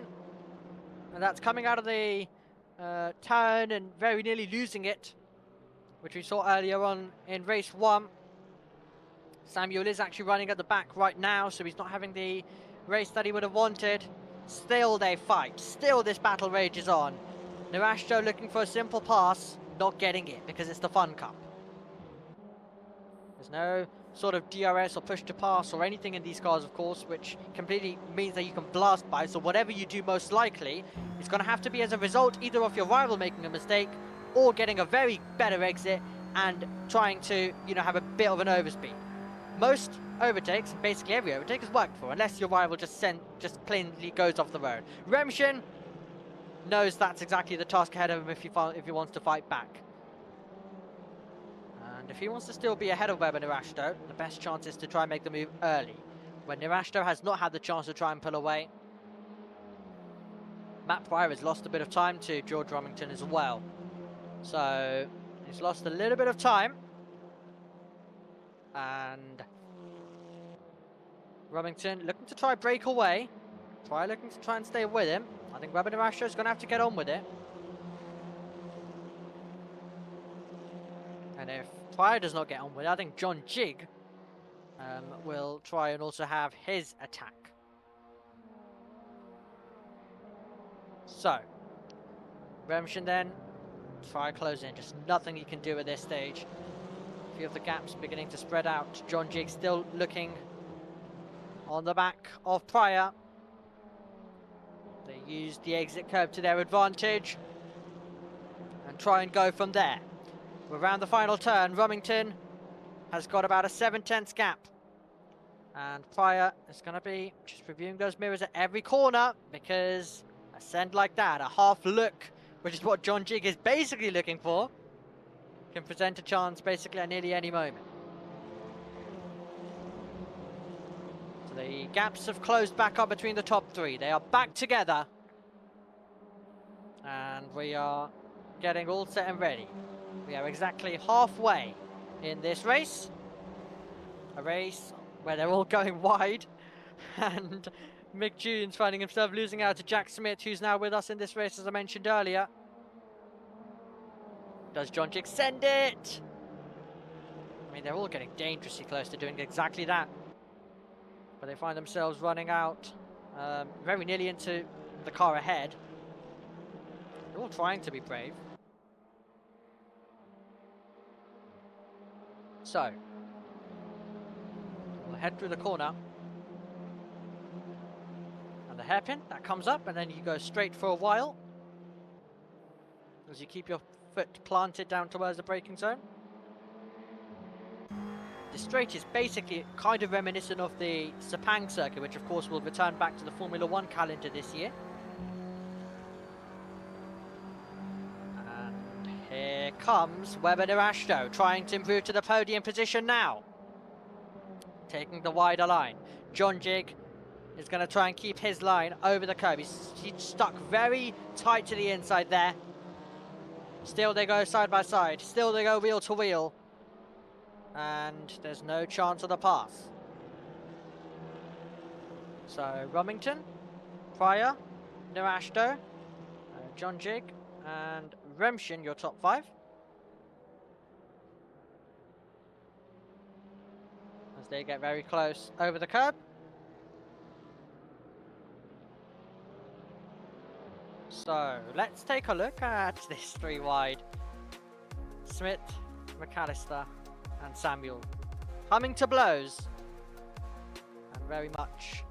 And that's coming out of the turn and very nearly losing it, which we saw earlier on in race 1. Samuel is actually running at the back right now, so he's not having the race that he would have wanted. Still they fight. Still this battle rages on. Narashto looking for a simple pass, not getting it because it's the FunCup. There's no sort of DRS or push to pass or anything in these cars, of course, which completely means that you can blast by. So whatever you do, most likely, it's going to have to be as a result either of your rival making a mistake or getting a very better exit and trying to, you know, have a bit of an overspeed. Most overtakes, basically every overtake, has worked for, unless your rival just plainly goes off the road. Remshin knows that's exactly the task ahead of him if he wants to fight back. And if he wants to still be ahead of Weber Narashto, the best chance is to try and make the move early, when Narashto has not had the chance to try and pull away. Matt Pryor has lost a bit of time to George Romington as well. So he's lost a little bit of time. And Romington looking to try break away. Pryor looking to try and stay with him. I think Weber Narashto is going to have to get on with it. And if Pryor does not get on with it, I think John Jig will try and also have his attack. So, Remshin then, try close in. Just nothing he can do at this stage. A few of the gaps beginning to spread out. John Jig still looking on the back of Pryor. They use the exit curve to their advantage and try and go from there. We're around the final turn. Romington has got about a 7/10 gap. And Pryor is going to be just reviewing those mirrors at every corner, because a send like that, a half look, which is what John Jig is basically looking for, can present a chance basically at nearly any moment. So the gaps have closed back up between the top three. They are back together. And we are getting all set and ready. We are exactly halfway in this race. A race where they're all going wide. And Mick June's finding himself losing out to Jack Smith, who's now with us in this race, as I mentioned earlier. Does John Jig send it? I mean, they're all getting dangerously close to doing exactly that. But they find themselves running out very nearly into the car ahead. They're all trying to be brave. So, we'll head through the corner. And the hairpin, that comes up, and then you go straight for a while. As you keep your foot planted down towards the braking zone. The straight is basically kind of reminiscent of the Sepang circuit, which of course will return back to the Formula 1 calendar this year. And here comes Weber Narashto, trying to improve to the podium position now. Taking the wider line. John Jig is going to try and keep his line over the curb. He's stuck very tight to the inside there. Still they go side by side. Still they go wheel to wheel. And there's no chance of the pass. So Romington, Pryor, Narashto, John Jig and Remshin, your top 5. As they get very close over the curb. So let's take a look at this 3 wide. Smith, McAllister and Samuel coming to blows and very much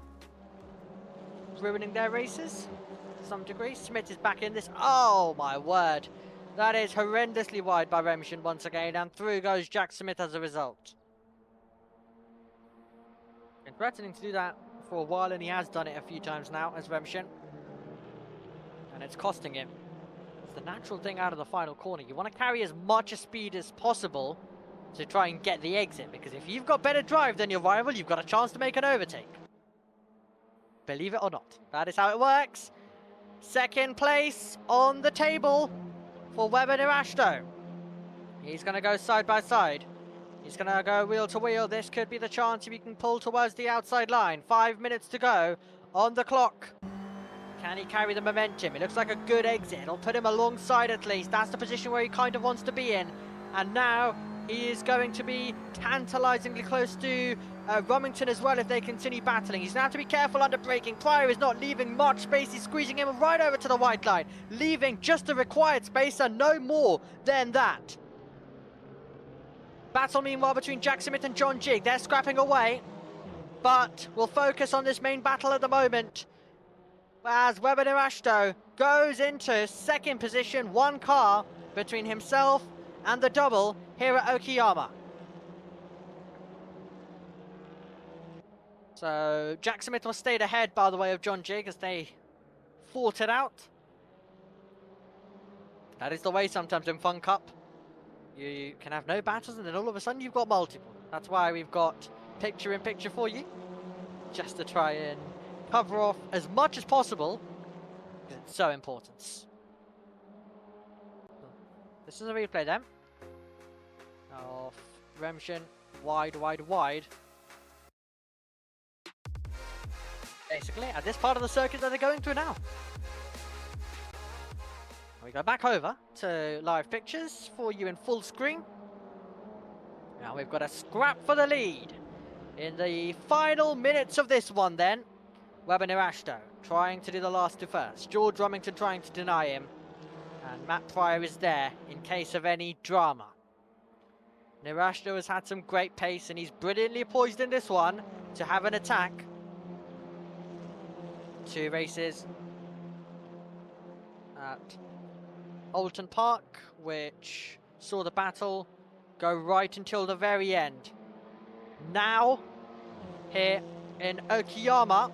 ruining their races to some degree. Smith is back in this. Oh my word, that is horrendously wide by Remshin once again, and through goes Jack Smith as a result. Been threatening to do that for a while, and he has done it a few times now as Remshin, and it's costing him. It's the natural thing out of the final corner. You want to carry as much speed as possible to try and get the exit, because if you've got better drive than your rival, you've got a chance to make an overtake. Believe it or not. That is how it works. Second place on the table for Webber Nirashto. He's going to go side by side. He's going to go wheel to wheel. This could be the chance if he can pull towards the outside line. 5 minutes to go on the clock. Can he carry the momentum? It looks like a good exit. It'll put him alongside at least. That's the position where he kind of wants to be in. And now he is going to be tantalizingly close to Rumington as well if they continue battling. He's going to have to be careful under braking. Pryor is not leaving much space. He's squeezing him right over to the white line, leaving just the required space and no more than that. Battle meanwhile between Jack Smith and John Jig. They're scrapping away, but we'll focus on this main battle at the moment as Webber Nirashto goes into second position, one car between himself and the double here at Okayama. So Jack Smith was stayed ahead, by the way, of John Jig as they fought it out. That is the way sometimes in FunCup. You can have no battles and then all of a sudden you've got multiple. That's why we've got picture-in-picture for you, just to try and cover off as much as possible, because it's so important. This is a replay then of Remshin wide. Basically, at this part of the circuit that they're going through now. We go back over to live pictures for you in full screen. Now we've got a scrap for the lead. In the final minutes of this one then, Webber Nirashto trying to do the last to first. George Rumington trying to deny him. And Matt Pryor is there in case of any drama. Nirashto has had some great pace and he's brilliantly poised in this one to have an attack. 2 races at Alton Park, which saw the battle go right until the very end. Now, here in Okayama,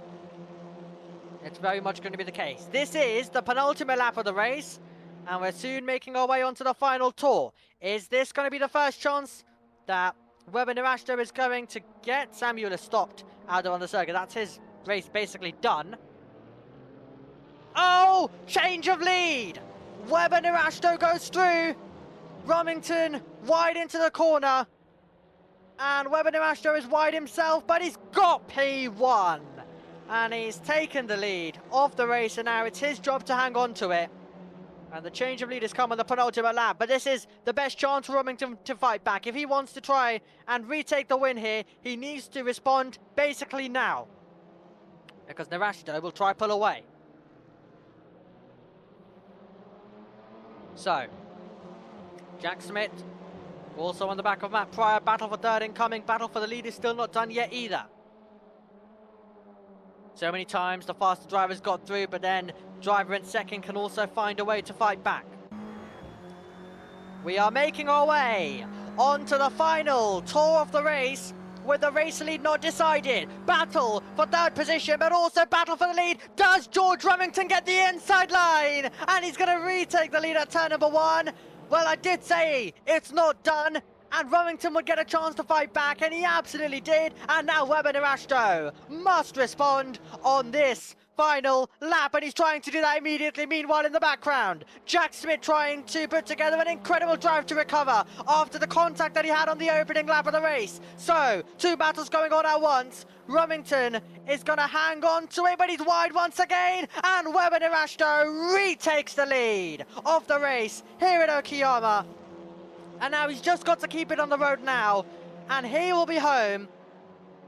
it's very much going to be the case. This is the penultimate lap of the race, and we're soon making our way onto the final tour. Is this going to be the first chance that Webber Nirashto is going to get? Samuel has stopped out there on the circuit. That's his race basically done. Oh, change of lead. Webber Nirashto goes through. Rumington wide into the corner. And Webber Nirashto is wide himself, but he's got P1. And he's taken the lead of the race, and now it's his job to hang on to it. And the change of lead has come on the penultimate lap, but this is the best chance for Rumington to fight back. If he wants to try and retake the win here, he needs to respond basically now, because Nirashto will try pull away. So, Jack Smith also on the back of Matt Pryor. Battle for third incoming. Battle for the lead is still not done yet either. So many times the faster drivers got through, but then driver in second can also find a way to fight back. We are making our way onto the final tour of the race, with the race lead not decided. Battle for third position, but also battle for the lead. Does George Rumington get the inside line? And he's going to retake the lead at turn number 1. Well, I did say it's not done, and Rumington would get a chance to fight back, and he absolutely did. And now Webber Nirashto must respond on this final lap, and he's trying to do that immediately. Meanwhile, in the background, Jack Smith trying to put together an incredible drive to recover after the contact that he had on the opening lap of the race. So, 2 battles going on at once. Rumington is going to hang on to it, but he's wide once again, and Webber Nirashto retakes the lead of the race here at Okayama. And now he's just got to keep it on the road now, and he will be home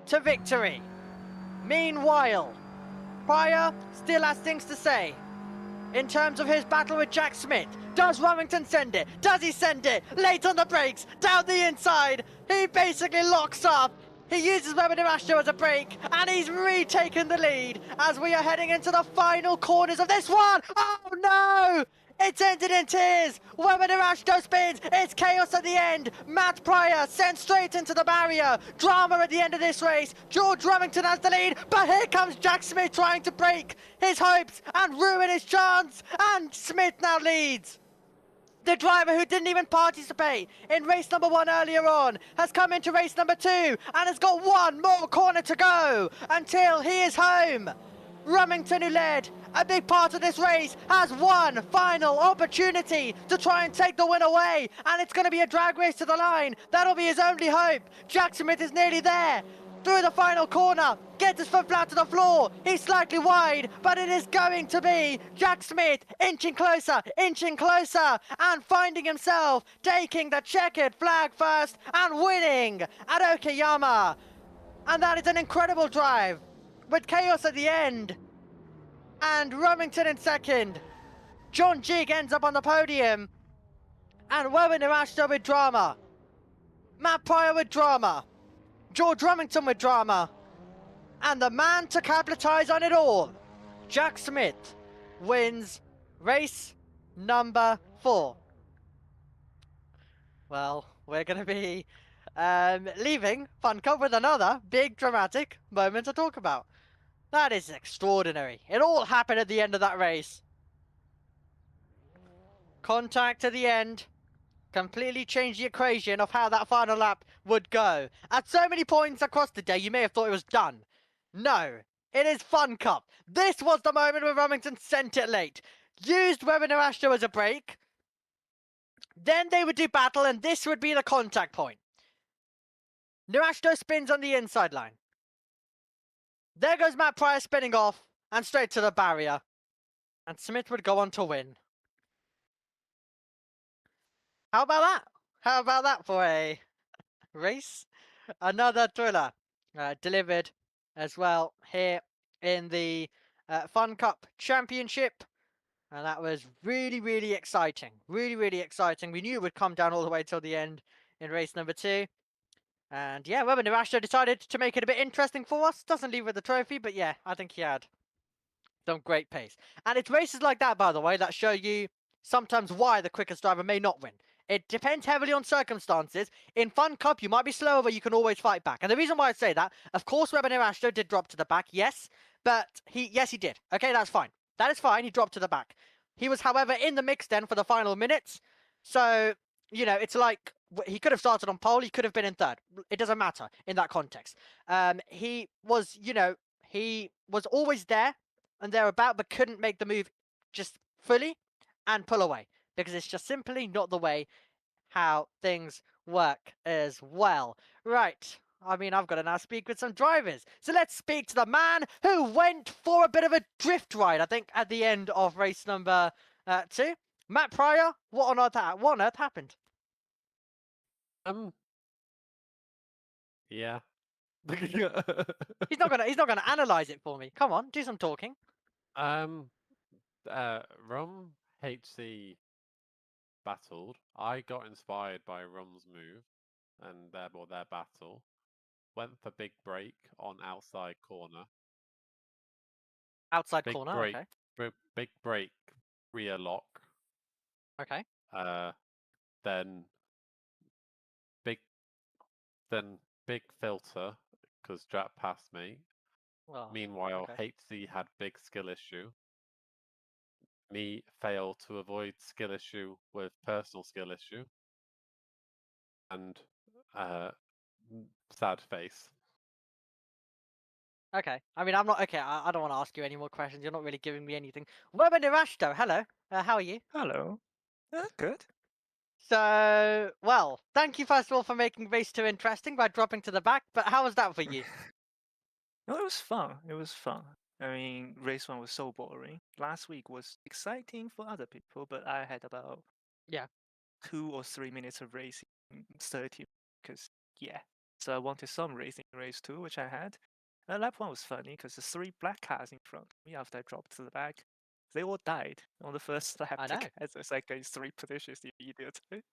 to victory. Meanwhile, Pryor still has things to say in terms of his battle with Jack Smith. Does Rumington send it? Does he send it? Late on the brakes, down the inside. He basically locks up. He uses Webber Nirashto as a brake, and he's retaken the lead as we are heading into the final corners of this one. Oh no! It's ended in tears. Webber Nirashto spins. It's chaos at the end. Matt Pryor sent straight into the barrier. Drama at the end of this race. George Rumington has the lead, but here comes Jack Smith trying to break his hopes and ruin his chance. And Smith now leads. The driver who didn't even participate in race number 1 earlier on has come into race number 2 and has got one more corner to go until he is home. Remington, who led a big part of this race, has one final opportunity to try and take the win away, and it's going to be a drag race to the line. That'll be his only hope. Jack Smith is nearly there. Through the final corner, gets his foot flat to the floor. He's slightly wide, but it is going to be Jack Smith inching closer, and finding himself taking the checkered flag first and winning at Okayama. And that is an incredible drive with chaos at the end. And Remington in second. John Jig ends up on the podium. And Weber Nirashta with drama. Matt Pryor with drama. George Remington with drama. And the man to capitalize on it all, Jack Smith, wins race number 4. Well, we're going to be leaving FunCup with another big dramatic moment to talk about. That is extraordinary. It all happened at the end of that race. Contact at the end completely changed the equation of how that final lap would go. At so many points across the day, you may have thought it was done. No, it is FunCup. This was the moment where Remington sent it late. Used Weber Nirashta as a break. Then they would do battle, and this would be the contact point. Nirashta spins on the inside line. There goes Matt Pryor spinning off, and straight to the barrier. And Smith would go on to win. How about that? How about that for a race? Another thriller delivered as well here in the FunCup Championship. And that was really, really exciting. Really, really exciting. We knew it would come down all the way till the end in race number 2. And yeah, Weber Nirashta decided to make it a bit interesting for us. Doesn't leave with the trophy, but yeah, I think he had some great pace. And it's races like that, by the way, that show you sometimes why the quickest driver may not win. It depends heavily on circumstances. In FunCup, you might be slower, but you can always fight back. And the reason why I say that, of course, Weber Nirashta did drop to the back, yes. But he did. Okay, that's fine. That is fine. He dropped to the back. He was, however, in the mix then for the final minutes. So, you know, it's like he could have started on pole. He could have been in third. It doesn't matter in that context. He was, you know, he was always there and thereabout, but couldn't make the move just fully and pull away. Because it's just simply not the way how things work as well. Right. I mean, I've got to now speak with some drivers. So let's speak to the man who went for a bit of a drift ride, I think, at the end of race number 2. Matt Pryor, what on earth happened? Yeah. He's not gonna analyze it for me. Come on, do some talking. Rum HC battled. I got inspired by Rum's move and their battle. Went for big break on outside corner. Outside Big corner, break, okay. big break, rear lock. Okay. Then big filter because Jack passed me. Well, Meanwhile, okay. HC had big skill issue. Me failed to avoid skill issue with personal skill issue. And sad face. Okay. I mean, I'm not... Okay, I don't want to ask you any more questions. You're not really giving me anything. Weber Nirashta, hello. How are you? Hello. Good. So, well, thank you first of all for making race 2 interesting by dropping to the back, but how was that for you? No, it was fun. It was fun. I mean, race 1 was so boring. Last week was exciting for other people, but I had about 2 or 3 minutes of racing, 30 because, yeah. So I wanted some racing in race 2, which I had. Lap 1 was funny because the 3 black cars in front of me after I dropped to the back, they all died on the first lap. I know. It's like in 3 positions immediately.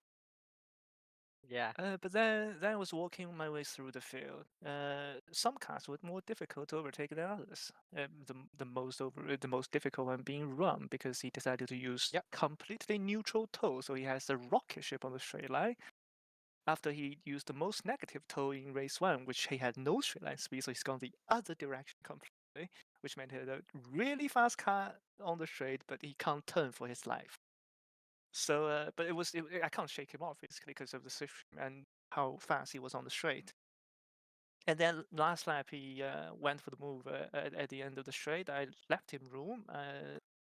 Yeah. But then I was walking my way through the field. Some cars were more difficult to overtake than others. The most difficult one being Rum because he decided to use completely neutral toe, so he has a rocket ship on the straight line. After he used the most negative toe in race 1, which he had no straight line speed, so he's gone the other direction completely, which meant he had a really fast car on the straight, but he can't turn for his life. So, but I can't shake him off basically because of the system and how fast he was on the straight. And then last lap, he went for the move at the end of the straight. I left him room.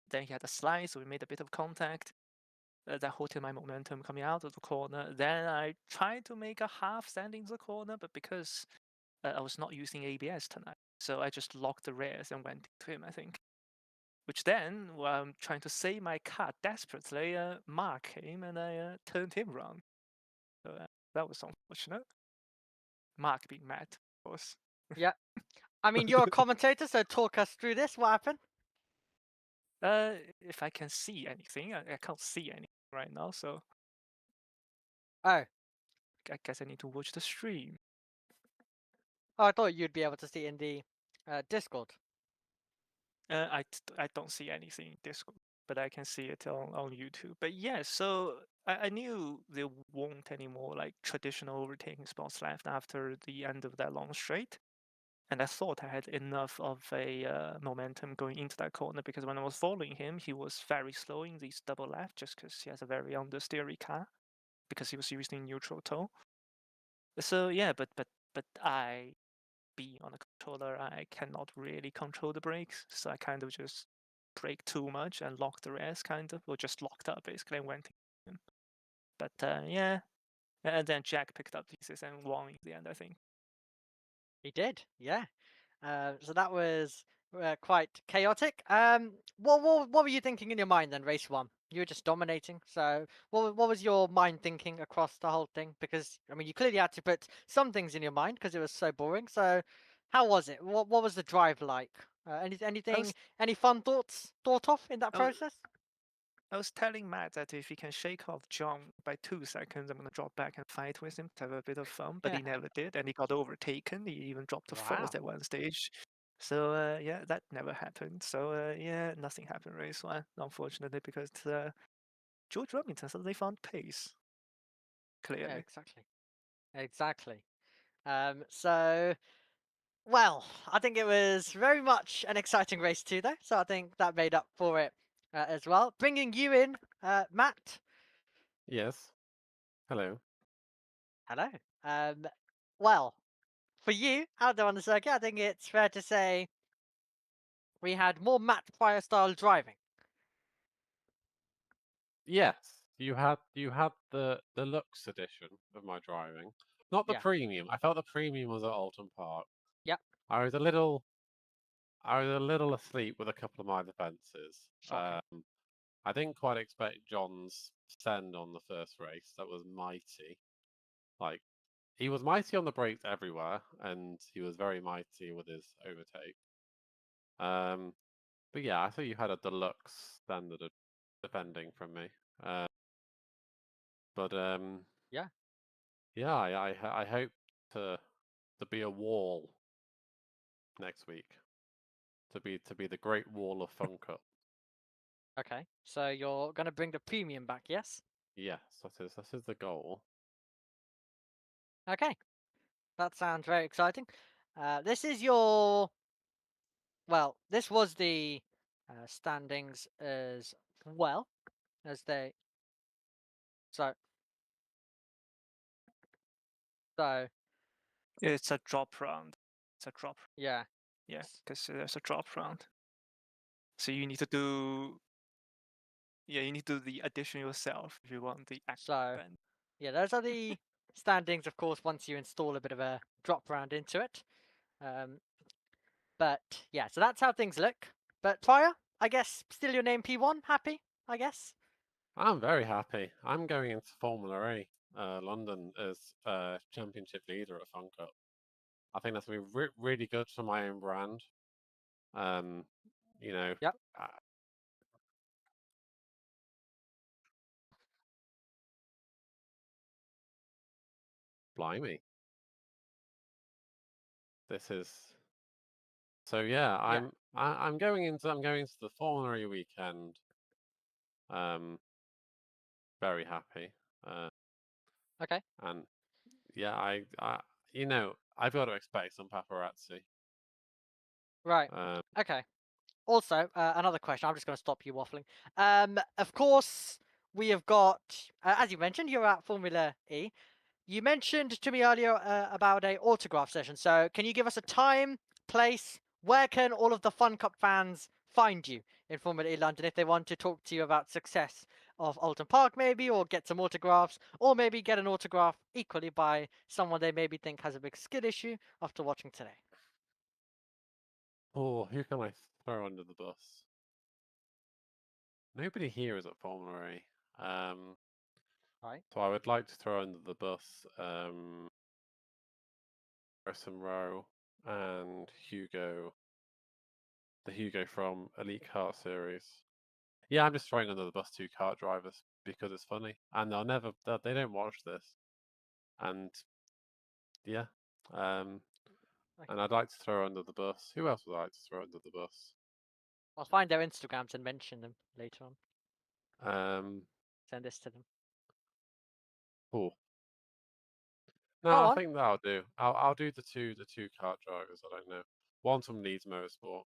Then he had a slide, so we made a bit of contact. That halted my momentum coming out of the corner. Then I tried to make a half standing in the corner, but because I was not using ABS tonight, so I just locked the rears and went to him, I think. Which then, while I'm trying to save my car desperately, Mark came and I turned him around. So that was unfortunate. Mark being mad, of course. Yeah. I mean, you're a commentator, so talk us through this. What happened? If I can see anything, I can't see anything right now, so Oh. I guess I need to watch the stream. Oh, I thought you'd be able to see in the Discord. I don't see anything in Discord, but I can see it on YouTube. But yeah, so I knew there won't any more like traditional overtaking spots left after the end of that long straight. And I thought I had enough of a momentum going into that corner, because when I was following him, he was very slow in these double left just because he has a very understeery car, because he was using neutral toe. So yeah, but I, being on a controller, I cannot really control the brakes, so I kind of just brake too much and locked the rest, kind of, or just locked up basically and went in. But yeah, and then Jack picked up pieces and won in the end, I think. He did, yeah. So that was quite chaotic. What were you thinking in your mind then, race one? You were just dominating. So what was your mind thinking across the whole thing? Because I mean, you clearly had to put some things in your mind because it was so boring. So how was it? What was the drive like? Anything? Any fun thoughts thought of in that process? I was telling Matt that if he can shake off John by 2 seconds, I'm going to drop back and fight with him to have a bit of fun. But he never did, and he got overtaken. He even dropped to fourth at one stage. So yeah, that never happened. So yeah, nothing happened race one, unfortunately, because George Robinson suddenly found pace. Clearly. Yeah, exactly. So, well, I think it was very much an exciting race too, though. So I think that made up for it as well. Bringing you in, Matt. Yes. Hello. Hello. Well, for you out there on the circuit, I think it's fair to say we had more Matt Pryor style driving. Yes, you had the deluxe edition of my driving, not the Yeah. premium. I felt the premium was at Alton Park. Yep. I was a little asleep with a couple of my defences. Shocking. I didn't quite expect John's send on the first race. That was mighty. Like, he was mighty on the brakes everywhere, and he was very mighty with his overtake. But yeah, I thought you had a deluxe standard of defending from me. But Yeah. yeah, I hope to be a wall next week. To be the Great Wall of FunCup. Okay. So you're gonna bring the premium back, yes? Yes, that is the goal. Okay. That sounds very exciting. This is your. Well, this was the standings as well as they. So. It's a drop round. It's a drop. Yeah. Yeah, because there's a drop round. So you need to do. Yeah, you need to do the addition yourself if you want the actual event. Yeah, those are the standings, of course, once you install a bit of a drop round into it. But yeah, so that's how things look. But Pryor, I guess, still your name P1, happy, I guess? I'm very happy. I'm going into Formula E, London, as championship leader at FunCup. I think that's going to be really good for my own brand. You know. Yep. Blimey. This is. So yeah, I'm going into the Formula E weekend. Very happy. Okay. And yeah, I've got to expect some paparazzi. Right. Okay. Also, another question. I'm just going to stop you waffling. Of course, we have got, as you mentioned, you're at Formula E. you mentioned to me earlier about a autograph session. So can you give us a time, place, where can all of the FunCup fans find you in Formula E London if they want to talk to you about success of Alton Park maybe, or get some autographs, or maybe get an autograph equally by someone they maybe think has a big skill issue after watching today? Oh, who can I throw under the bus? Nobody here is at Formula E. Right. So I would like to throw under the bus Harrison Rowe and Hugo, the Hugo from Elite Kart Series. Yeah, I'm just throwing under the bus 2 kart drivers because it's funny, and they don't watch this, and yeah, and I'd like to throw under the bus. Who else would I like to throw under the bus? I'll find their Instagrams and mention them later on. Send this to them. Oh, no, Go I on. think that'll do. I'll do the two kart drivers. I don't know. One from Leeds Motorsport.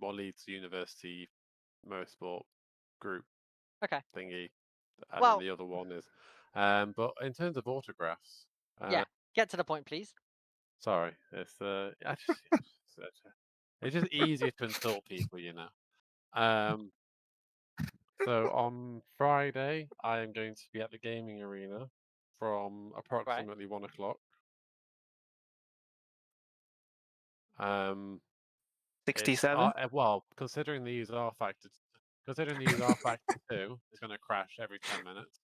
Leeds University Motorsport Group Okay. thingy, and Well, then the other one is. But in terms of autographs, yeah. Get to the point, please. sorry, it's it's just easier to insult people, you know. So on Friday, I am going to be at the gaming arena from approximately 1 o'clock. It's, 67. well, considering these are factor 2, it's going to crash every 10 minutes.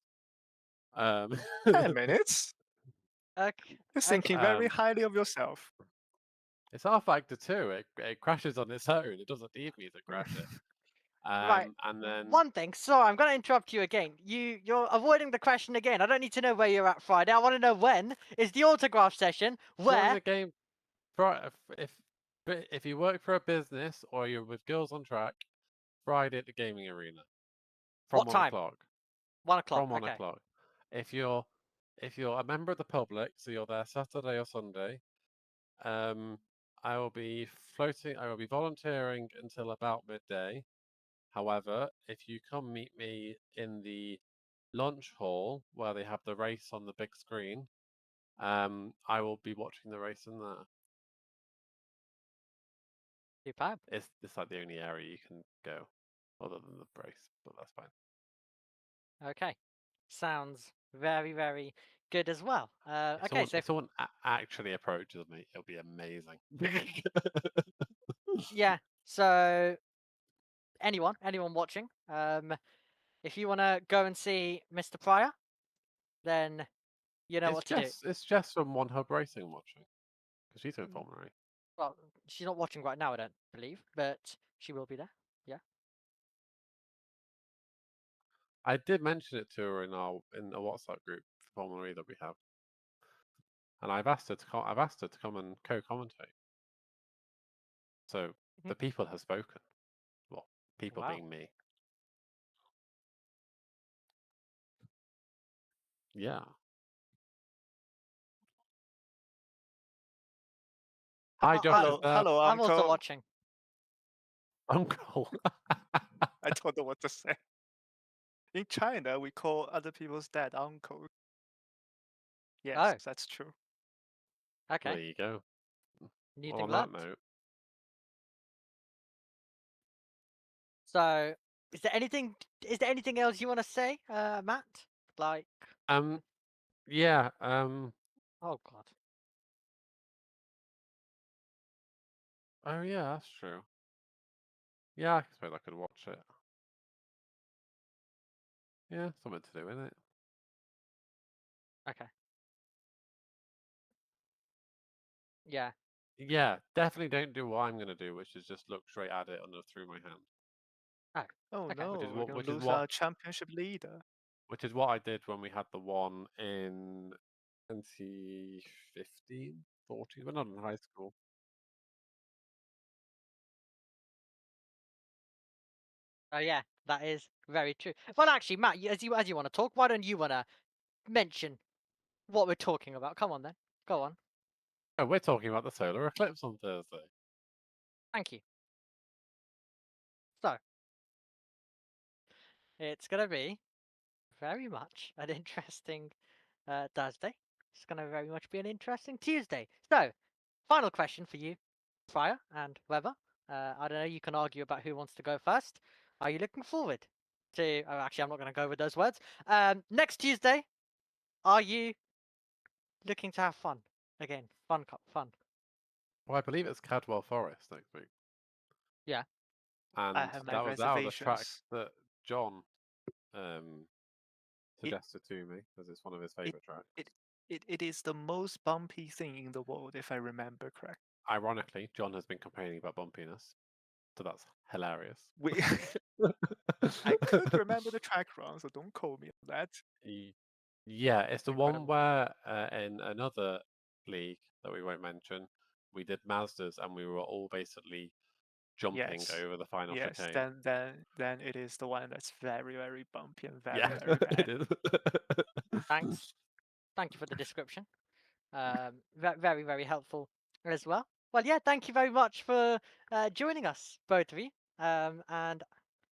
10 minutes? Okay. You're thinking very highly of yourself. It's R factor 2. It crashes on its own. It doesn't need me to crash it. Right. And then One thing. Sorry, I'm going to interrupt you again. You're avoiding the question again. I don't need to know where you're at Friday. I want to know when is the autograph session. during Where? the game, if you work for a business or you're with Girls on Track, Friday at the gaming arena from What 1 time? o'clock. 1 o'clock. From 1 Okay. o'clock. If you're a member of the public, so you're there Saturday or Sunday, I will be volunteering until about midday. However, if you come meet me in the lunch hall where they have the race on the big screen, I will be watching the race in there. Superb. It's like the only area you can go other than the race, but that's fine. Okay. Sounds very, very good as well. Okay, so if someone actually approaches me, it'll be amazing. yeah. So anyone watching, if you want to go and see Mr. Pryor, then you know what to do. It's Jess from One Hub Racing watching, because she's in Formula E. Well, she's not watching right now, I don't believe, but she will be there. Yeah. I did mention it to her in a WhatsApp group for Formula E that we have, and I've asked her to come and co-commentate. So the people have spoken. Well, people Wow. being me. Yeah. Hi, Josh. Hello, I'm also Uncle. watching. Uncle. I don't know what to say. In China, we call other people's dad uncle. Yes, Oh. that's true. Okay. There you go. New Well, thing on that learned. note. So, is there anything else you want to say, Matt? Like, yeah. oh God. Oh yeah, that's true. Yeah, I suppose I could watch it. Yeah, something to do, isn't it? Okay. Yeah. Yeah, definitely don't do what I'm going to do, which is just look straight at it through my hand. Oh Okay. no, Which is we're what- going which to is lose what- our championship leader. Which is what I did when we had the one in 2015, 14. We're not in high school. Oh yeah, that is very true. Well, actually, Matt, as you want to talk, why don't you want to mention what we're talking about? Come on then, go on. Oh, we're talking about the solar eclipse on Thursday. Thank you. So, it's gonna be very much an interesting Thursday. It's going to very much be an interesting Tuesday. So, final question for you, Fryer and Weber. I don't know, you can argue about who wants to go first. Are you looking forward to... Oh, actually, I'm not going to go with those words. Next Tuesday, are you looking to have fun? Again, FunCup, fun. Well, I believe it's Cadwell Forest next week. Yeah. And I have my that was the track reservations. that John suggested to me, as it's one of his favourite tracks. It is the most bumpy thing in the world, if I remember correct. Ironically, John has been complaining about bumpiness, so that's hilarious. I could remember the track wrong, so don't quote me on that. Yeah, it's the one Incredible. where in another league that we won't mention, we did Mazdas and we were all basically jumping Yes. over the final Yes, chicane. then it is the one that's very, very bumpy and very, Yeah, very bad. it is. Thanks. Thank you for the description. Very, very helpful as well. Well, yeah, thank you very much for joining us, both of you. And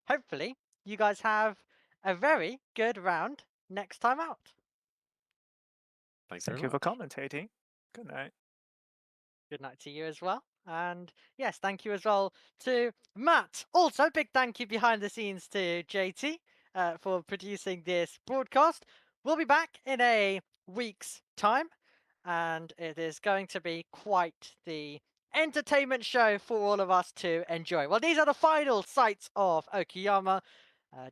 hopefully you guys have a very good round next time out. Thanks Thank very you for much. commentating. Good night. Good night to you as well. And yes, thank you as well to Matt. Also, big thank you behind the scenes to JT for producing this broadcast. We'll be back in a week's time, and it is going to be quite the entertainment show for all of us to enjoy. Well, these are the final sights of Okayama.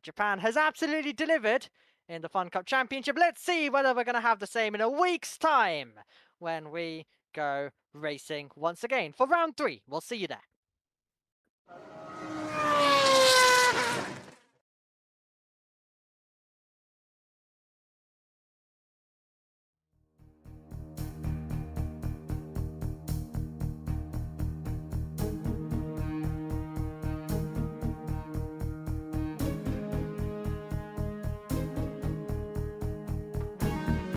Japan has absolutely delivered in the FunCup Championship. Let's see whether we're going to have the same in a week's time when we go racing once again for round 3. We'll see you there.